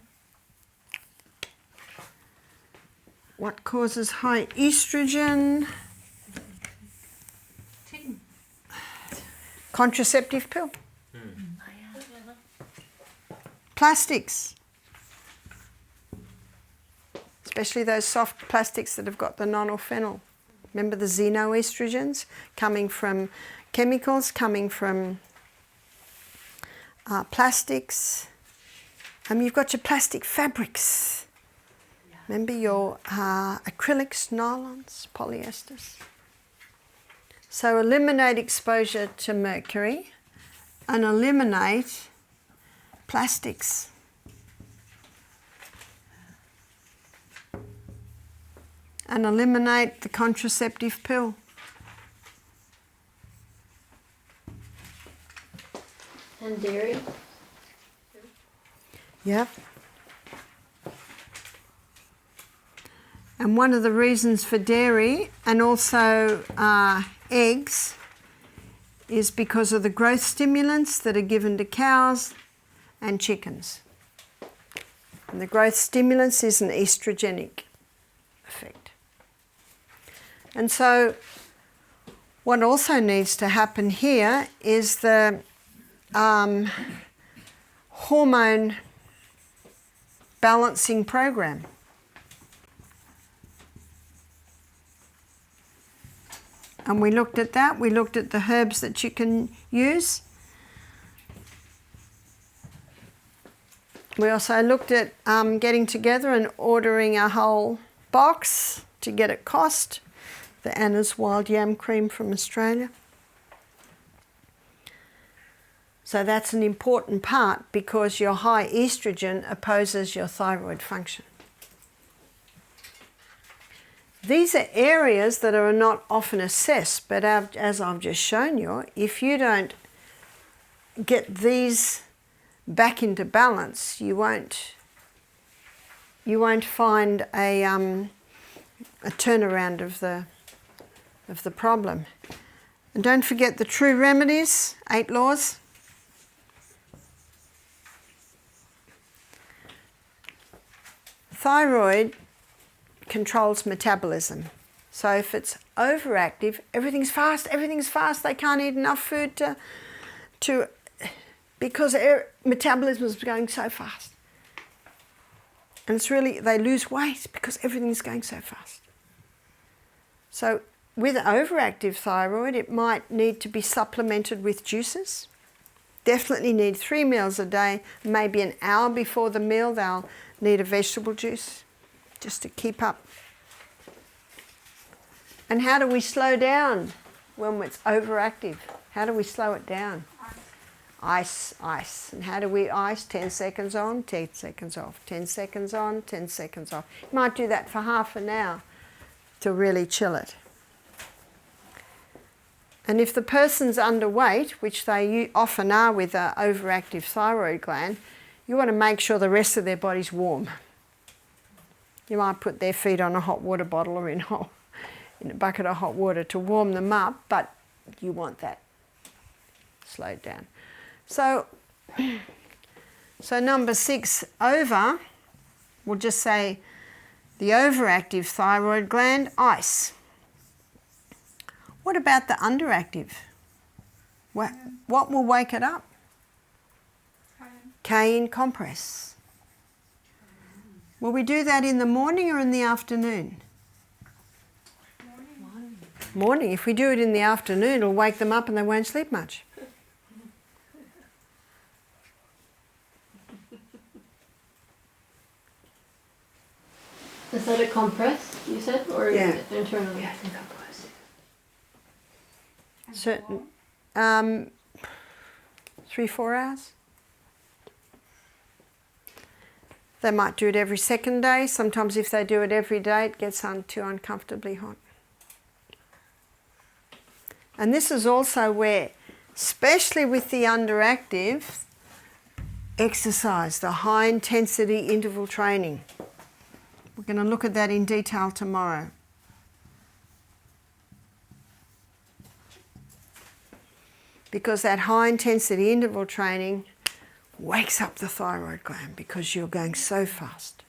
What causes high estrogen? Chicken. Contraceptive pill. Plastics. Especially those soft plastics that have got the non-or-phenyl. Remember the xenoestrogens coming from chemicals, coming from plastics. You've got your plastic fabrics. Remember your acrylics, nylons, polyesters. So eliminate exposure to mercury and eliminate plastics. And eliminate the contraceptive pill. And dairy. Yep. And one of the reasons for dairy and also eggs is because of the growth stimulants that are given to cows and chickens. And the growth stimulants is an estrogenic effect. And so what also needs to happen here is the hormone balancing program. And we looked at that. We looked at the herbs that you can use. We also looked at getting together and ordering a whole box to get it cost. The Anna's Wild Yam Cream from Australia. So that's an important part because your high estrogen opposes your thyroid function. These are areas that are not often assessed, but as I've just shown you, if you don't get these back into balance, you won't find a turnaround of the problem. And don't forget the true remedies, 8 laws. Thyroid controls metabolism. So if it's overactive, everything's fast, they can't eat enough food to because metabolism is going so fast. And it's really, they lose weight because everything's going so fast. So with overactive thyroid, it might need to be supplemented with juices. Definitely need 3 meals a day, maybe an hour before the meal they'll need a vegetable juice just to keep up. And how do we slow down when it's overactive? How do we slow it down? Ice. And how do we ice? 10 seconds on, 10 seconds off. 10 seconds on, 10 seconds off. You might do that for half an hour to really chill it. And if the person's underweight, which they often are with an overactive thyroid gland, you want to make sure the rest of their body's warm. You might put their feet on a hot water bottle or in a bucket of hot water to warm them up, but you want that slowed down. So number 6, over, we'll just say the overactive thyroid gland, ice. What about the underactive? What will wake it up? Cayenne compress. Will we do that in the morning or in the afternoon? Morning. If we do it in the afternoon, it'll wake them up and they won't sleep much. Is that a compress, you said, or Yeah. internally? Yeah, I think compress. Certain 3-4 hours. They might do it every second day. Sometimes if they do it every day, it gets too uncomfortably hot. And this is also where, especially with the underactive, exercise, the high intensity interval training. We're going to look at that in detail tomorrow. Because that high intensity interval training wakes up the thyroid gland because you're going so fast.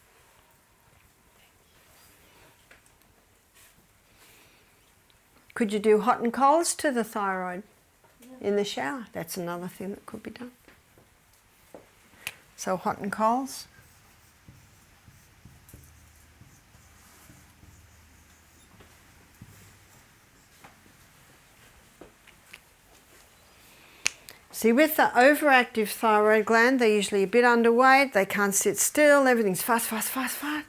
Could you do hot and colds to the thyroid in the shower? That's another thing that could be done. So hot and colds. See, with the overactive thyroid gland, they're usually a bit underweight, they can't sit still, everything's fast, fast, fast, fast.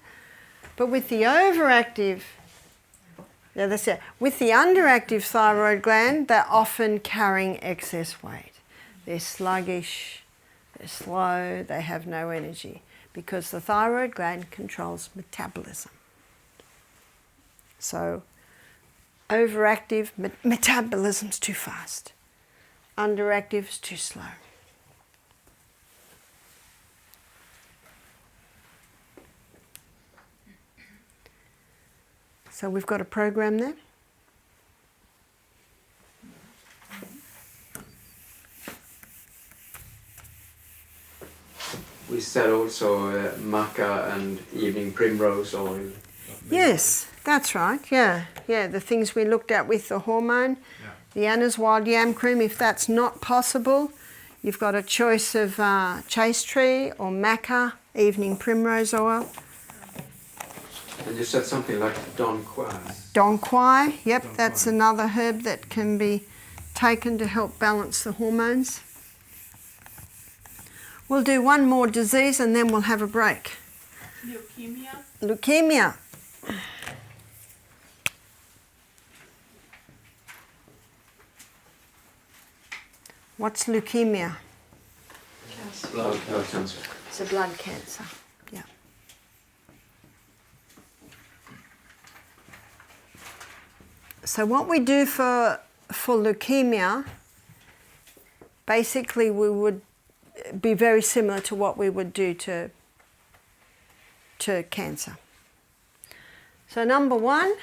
But with the overactive, yeah, that's it. With the underactive thyroid gland, they're often carrying excess weight. They're sluggish, they're slow, they have no energy because the thyroid gland controls metabolism. So, overactive, metabolism's too fast. Underactive is too slow. So we've got a program there. We said also maca and evening primrose oil. Yes, that's right. Yeah, the things we looked at with the hormone. The Anna's wild yam cream, if that's not possible, you've got a choice of chase tree or maca, evening primrose oil. And you said something like Don Quai. Dong Quai, yep, that's another herb that can be taken to help balance the hormones. We'll do one more disease and then we'll have a break. Leukemia. Leukemia. What's leukemia? Blood cancer. It's a blood cancer, yeah. So what we do for leukemia, basically we would be very similar to what we would do to cancer. So number one,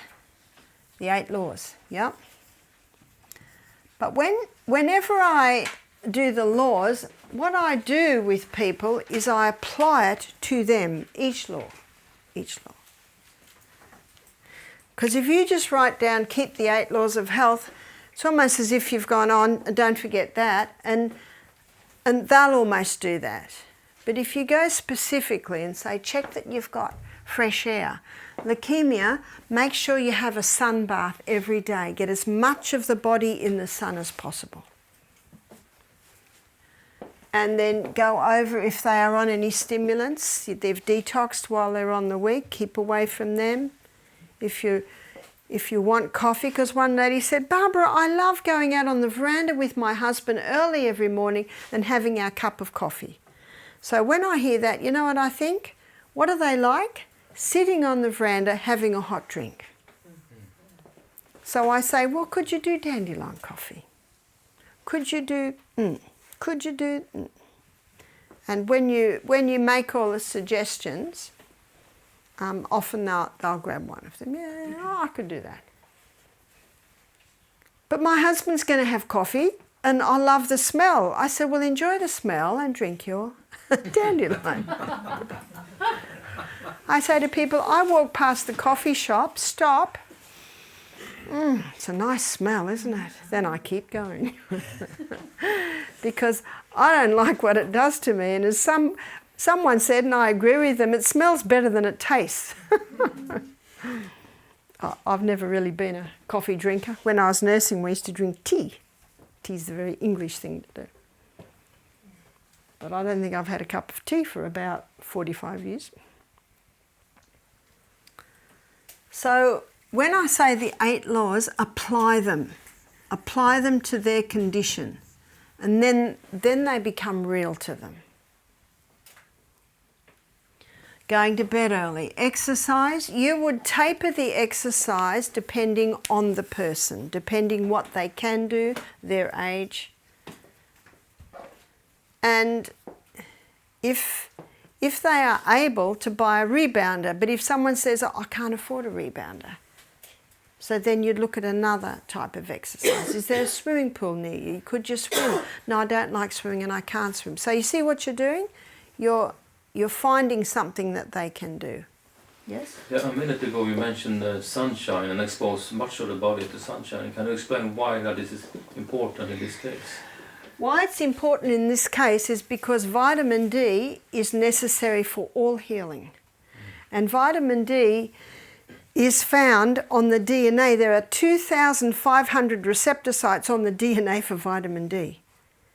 the 8 laws, yep. But whenever I do the laws, what I do with people is I apply it to them, each law. Because if you just write down, keep the 8 laws of health, it's almost as if you've gone on, don't forget that, and they'll almost do that. But if you go specifically and say, check that you've got fresh air. Leukemia, make sure you have a sun bath every day. Get as much of the body in the sun as possible. And then go over if they are on any stimulants. They've detoxed while they're on the week. Keep away from them. If you want coffee, because one lady said, Barbara, I love going out on the veranda with my husband early every morning and having our cup of coffee. So when I hear that, you know what I think? What are they like? Sitting on the veranda having a hot drink. So I say, well, could you do dandelion coffee? Could you do, could you do, And when you make all the suggestions, often they'll grab one of them. Yeah, I could do that. But my husband's going to have coffee and I love the smell. I said, well, enjoy the smell and drink your dandelion. I say to people, I walk past the coffee shop, stop. It's a nice smell, isn't it? Then I keep going. Because I don't like what it does to me. And as someone said, and I agree with them, it smells better than it tastes. I've never really been a coffee drinker. When I was nursing, we used to drink tea. Tea's a very English thing to do. But I don't think I've had a cup of tea for about 45 years. So when I say the 8 laws, apply them. Apply them to their condition. And then they become real to them. Going to bed early. Exercise, you would taper the exercise depending on the person, depending what they can do, their age. And if they are able to buy a rebounder, but if someone says, oh, I can't afford a rebounder, So then you'd look at another type of exercise. Is there a swimming pool near you? Could you swim? No, I don't like swimming and I can't swim. So you see what you're doing? You're finding something that they can do. Yes? Yeah, a minute ago you mentioned sunshine and expose much of the body to sunshine. Can you explain why that is important in this case? Why it's important in this case is because vitamin D is necessary for all healing. And vitamin D is found on the DNA. There are 2,500 receptor sites on the DNA for vitamin D.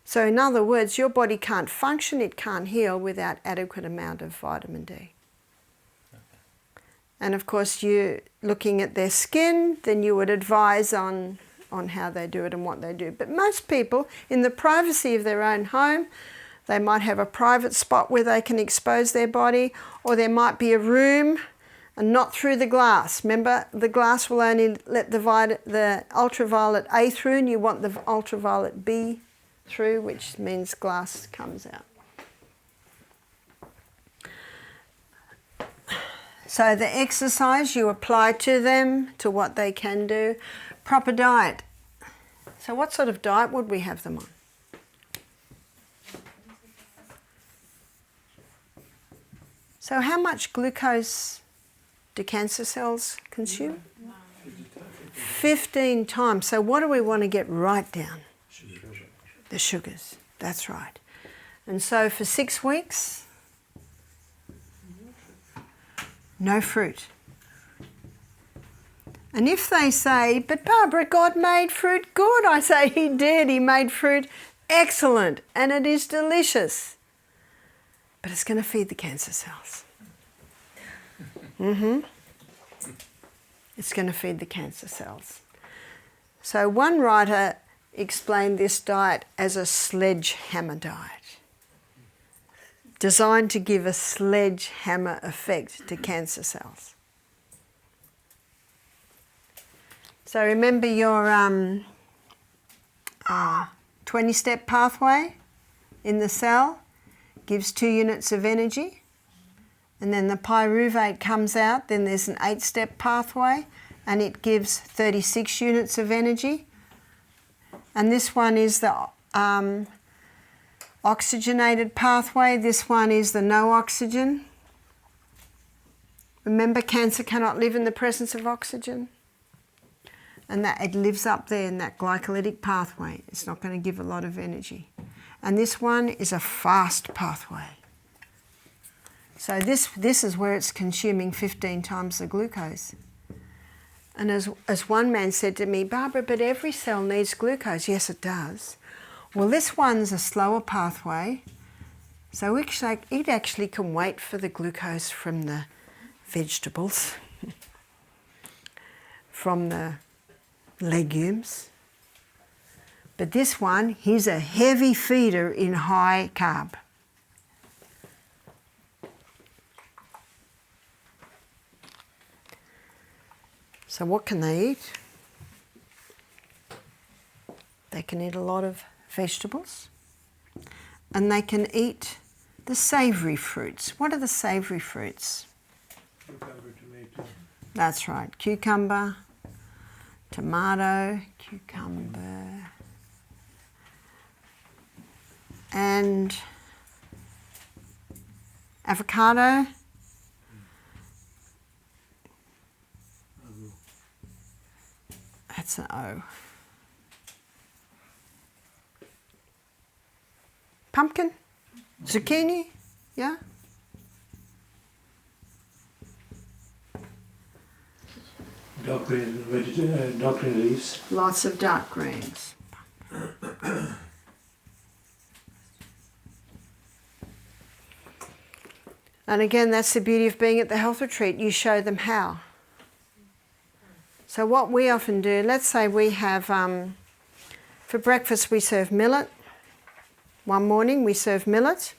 So in other words, your body can't function, it can't heal without adequate amount of vitamin D. And of course, you're looking at their skin, then you would advise on how they do it and what they do. But most people, in the privacy of their own home, they might have a private spot where they can expose their body, or there might be a room and not through the glass. Remember, the glass will only let the ultraviolet A through, and you want the ultraviolet B through, which means glass comes out. So the exercise you apply to them, to what they can do. Proper diet. So what sort of diet would we have them on? So how much glucose do cancer cells consume? 15 times. So what do we want to get right down? The sugars. That's right. And so for 6 weeks, no fruit. And if they say, but Barbara, God made fruit good, I say, He did. He made fruit excellent, and it is delicious. But it's going to feed the cancer cells. It's going to feed the cancer cells. So one writer explained this diet as a sledgehammer diet, designed to give a sledgehammer effect to cancer cells. So remember your 20-step pathway in the cell gives 2 units of energy, and then the pyruvate comes out, then there's an 8-step pathway and it gives 36 units of energy. And this one is the oxygenated pathway, this one is the no oxygen. Remember, cancer cannot live in the presence of oxygen. And that it lives up there in that glycolytic pathway. It's not going to give a lot of energy. And this one is a fast pathway. So this is where it's consuming 15 times the glucose. And as one man said to me, Barbara, but every cell needs glucose. Yes, it does. Well, this one's a slower pathway. So it actually can wait for the glucose from the vegetables, from the legumes. But this one, he's a heavy feeder in high carb. So what can they eat? They can eat a lot of vegetables, and they can eat the savoury fruits. What are the savoury fruits? Cucumber, tomato. That's right, cucumber, tomato, cucumber, and avocado. That's an O. Pumpkin? Zucchini? Yeah? Dark green leaves. Lots of dark greens. And again, that's the beauty of being at the health retreat. You show them how. So what we often do, let's say we have, for breakfast we serve millet. One morning we serve millet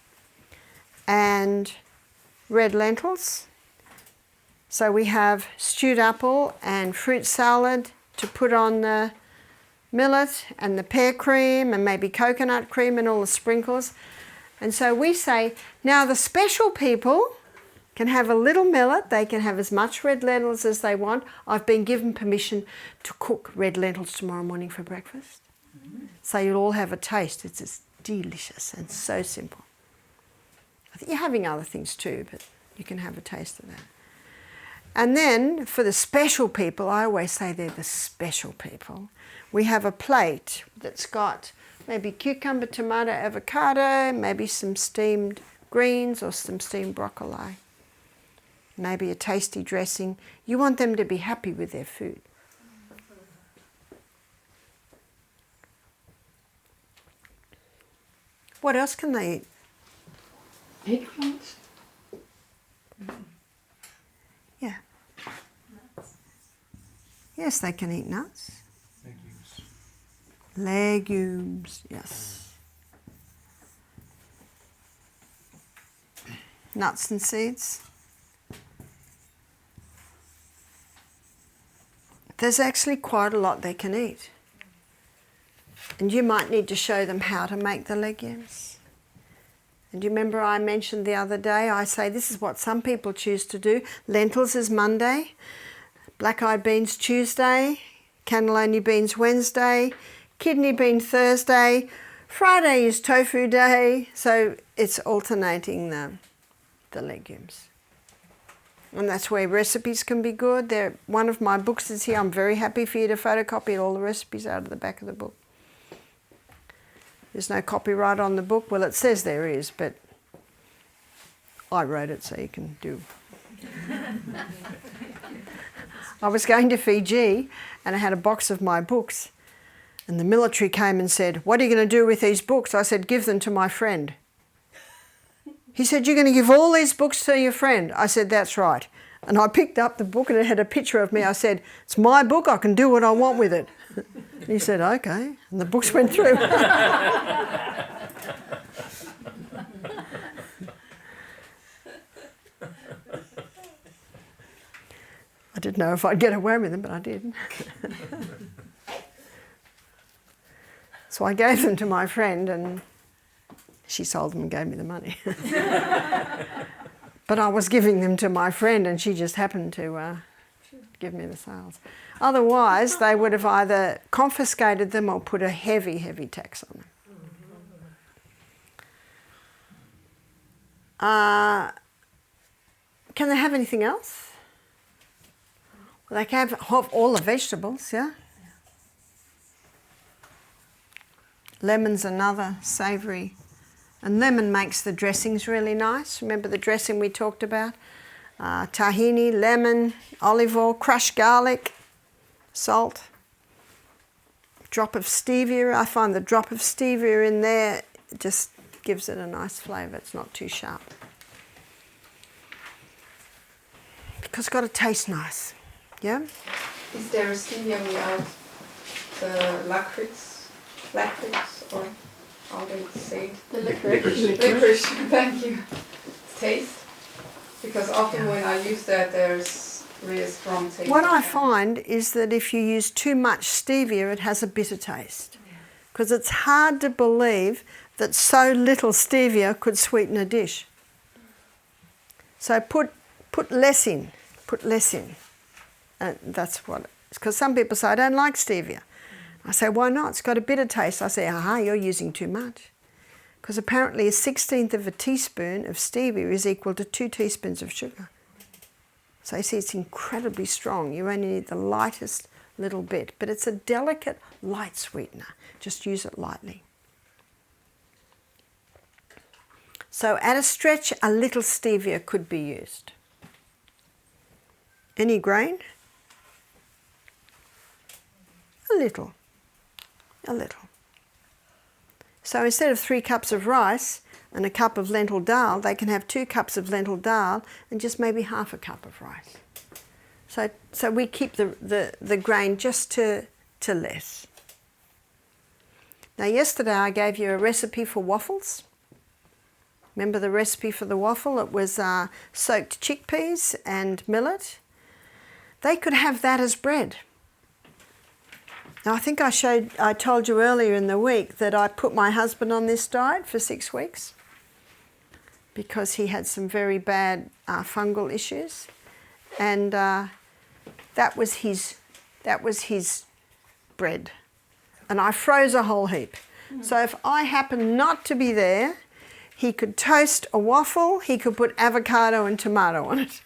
and red lentils. So we have stewed apple and fruit salad to put on the millet, and the pear cream and maybe coconut cream and all the sprinkles. And so we say, now the special people can have a little millet. They can have as much red lentils as they want. I've been given permission to cook red lentils tomorrow morning for breakfast. So you'll all have a taste. It's just delicious and so simple. I think you're having other things too, but you can have a taste of that. And then for the special people, I always say they're the special people, we have a plate that's got maybe cucumber, tomato, avocado, maybe some steamed greens or some steamed broccoli. Maybe a tasty dressing. You want them to be happy with their food. What else can they eat? Eggplants. Yeah. Yes, they can eat nuts. Legumes, yes. Nuts and seeds. There's actually quite a lot they can eat. And you might need to show them how to make the legumes. And do you remember I mentioned the other day, I say this is what some people choose to do. Lentils is Monday, black-eyed beans Tuesday, cannellini beans Wednesday, kidney bean Thursday, Friday is tofu day, so it's alternating the legumes. And that's where recipes can be good. One of my books is here. I'm very happy for you to photocopy all the recipes out of the back of the book. There's no copyright on the book. Well, it says there is, but I wrote it so you can do. I was going to Fiji and I had a box of my books. And the military came and said, "What are you going to do with these books?" I said, "Give them to my friend." He said, "You're going to give all these books to your friend?" I said, "That's right." And I picked up the book and it had a picture of me. I said, "It's my book, I can do what I want with it." And he said, "Okay." And the books went through. I didn't know if I'd get away with them, but I did. So I gave them to my friend and she sold them and gave me the money. But I was giving them to my friend and she just happened to give me the sales. Otherwise, they would have either confiscated them or put a heavy, heavy tax on them. Can they have anything else? Well, they can have all the vegetables, yeah? Lemon's another savoury. And lemon makes the dressings really nice. Remember the dressing we talked about? Tahini, lemon, olive oil, crushed garlic, salt, drop of stevia. I find the drop of stevia in there just gives it a nice flavour. It's not too sharp. Because it's got to taste nice. Yeah? Is there a stevia without the licorice, or how they say it? The licorice. Licorice, thank you. Taste? Because often when I use that, there's really strong taste. What I find is that if you use too much stevia, it has a bitter taste. Because it's hard to believe that so little stevia could sweeten a dish. So put less in. Put less in. And that's what. Because some people say, "I don't like stevia." I say, "Why not? It's got a bitter taste." I say, "Aha, you're using too much." Because apparently 1/16 of a teaspoon of stevia is equal to 2 teaspoons of sugar. So you see, it's incredibly strong. You only need the lightest little bit. But it's a delicate, light sweetener. Just use it lightly. So at a stretch, a little stevia could be used. Any grain? A little. A little. So instead of 3 cups of rice and a cup of lentil dal, they can have 2 cups of lentil dal and just maybe half a cup of rice. So we keep the grain just to less. Now yesterday I gave you a recipe for waffles. Remember the recipe for the waffle? It was soaked chickpeas and millet. They could have that as bread. Now I think I told you earlier in the week that I put my husband on this diet for 6 weeks. because he had some very bad fungal issues, and that was his bread, and I froze a whole heap. So if I happened not to be there, he could toast a waffle, he could put avocado and tomato on it.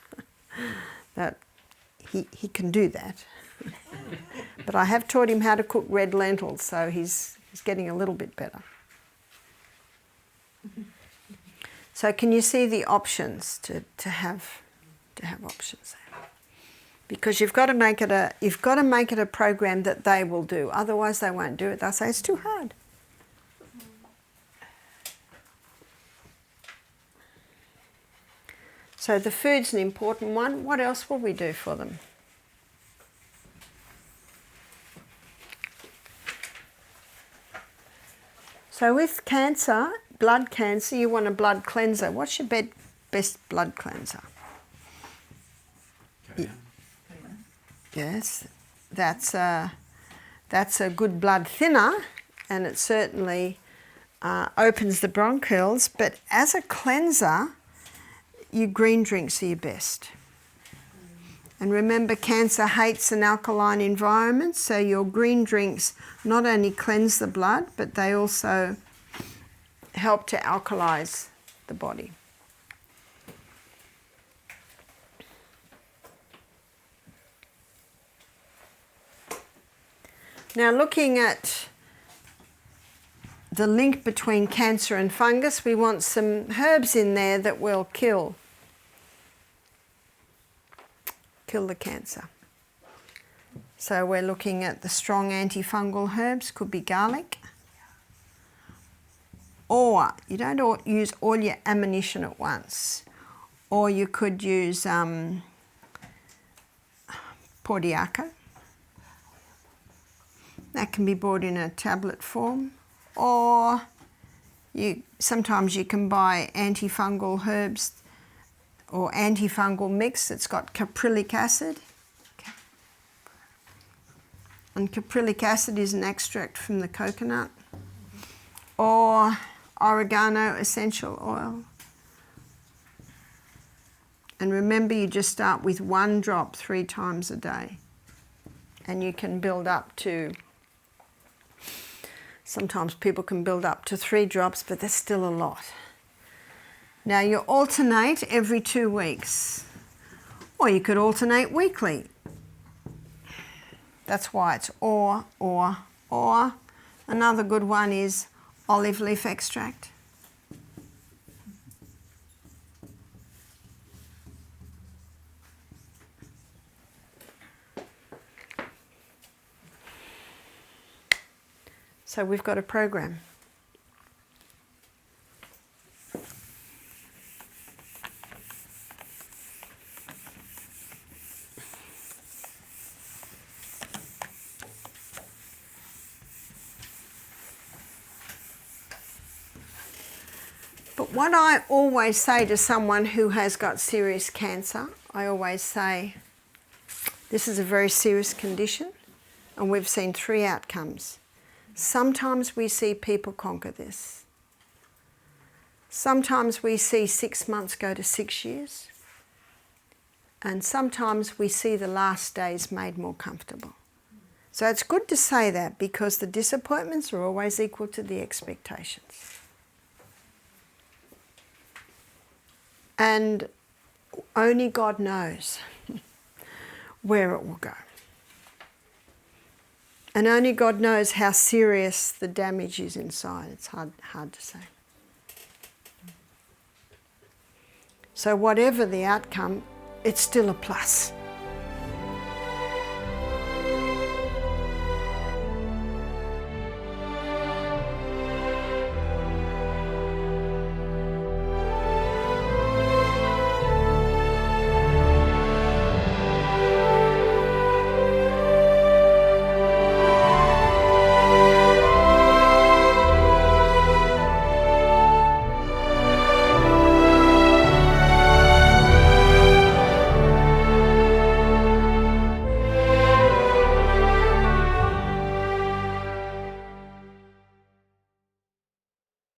That he can do that. But I have taught him how to cook red lentils, so he's getting a little bit better. So can you see the options to have options there? Because you've got to make it a program that they will do. Otherwise they won't do it. They'll say it's too hard. So the food's an important one. What else will we do for them? So with cancer, blood cancer, you want a blood cleanser. What's your best blood cleanser? Yes, that's a good blood thinner, and it certainly opens the bronchioles. But as a cleanser, your green drinks are your best. And remember, cancer hates an alkaline environment, so your green drinks not only cleanse the blood, but they also help to alkalize the body. Now, looking at the link between cancer and fungus, we want some herbs in there that will kill the cancer. So we're looking at the strong antifungal herbs, could be garlic. Or you don't use all your ammunition at once. Or you could use portiaca. That can be bought in a tablet form. Or sometimes you can buy antifungal herbs or antifungal mix that's got caprylic acid. And caprylic acid is an extract from the coconut. Or oregano essential oil. And remember, you just start with 1 drop 3 times a day. And you can build up to, sometimes people can build up to 3 drops, but that's still a lot. Now you alternate every 2 weeks, or you could alternate weekly. That's why it's or. Another good one is olive leaf extract. So we've got a program. But what I always say to someone who has got serious cancer, I always say, this is a very serious condition, and we've seen 3 outcomes. Sometimes we see people conquer this. Sometimes we see 6 months go to 6 years. And sometimes we see the last days made more comfortable. So it's good to say that, because the disappointments are always equal to the expectations. And only God knows where it will go. And only God knows how serious the damage is inside. It's hard to say. So whatever the outcome, it's still a plus.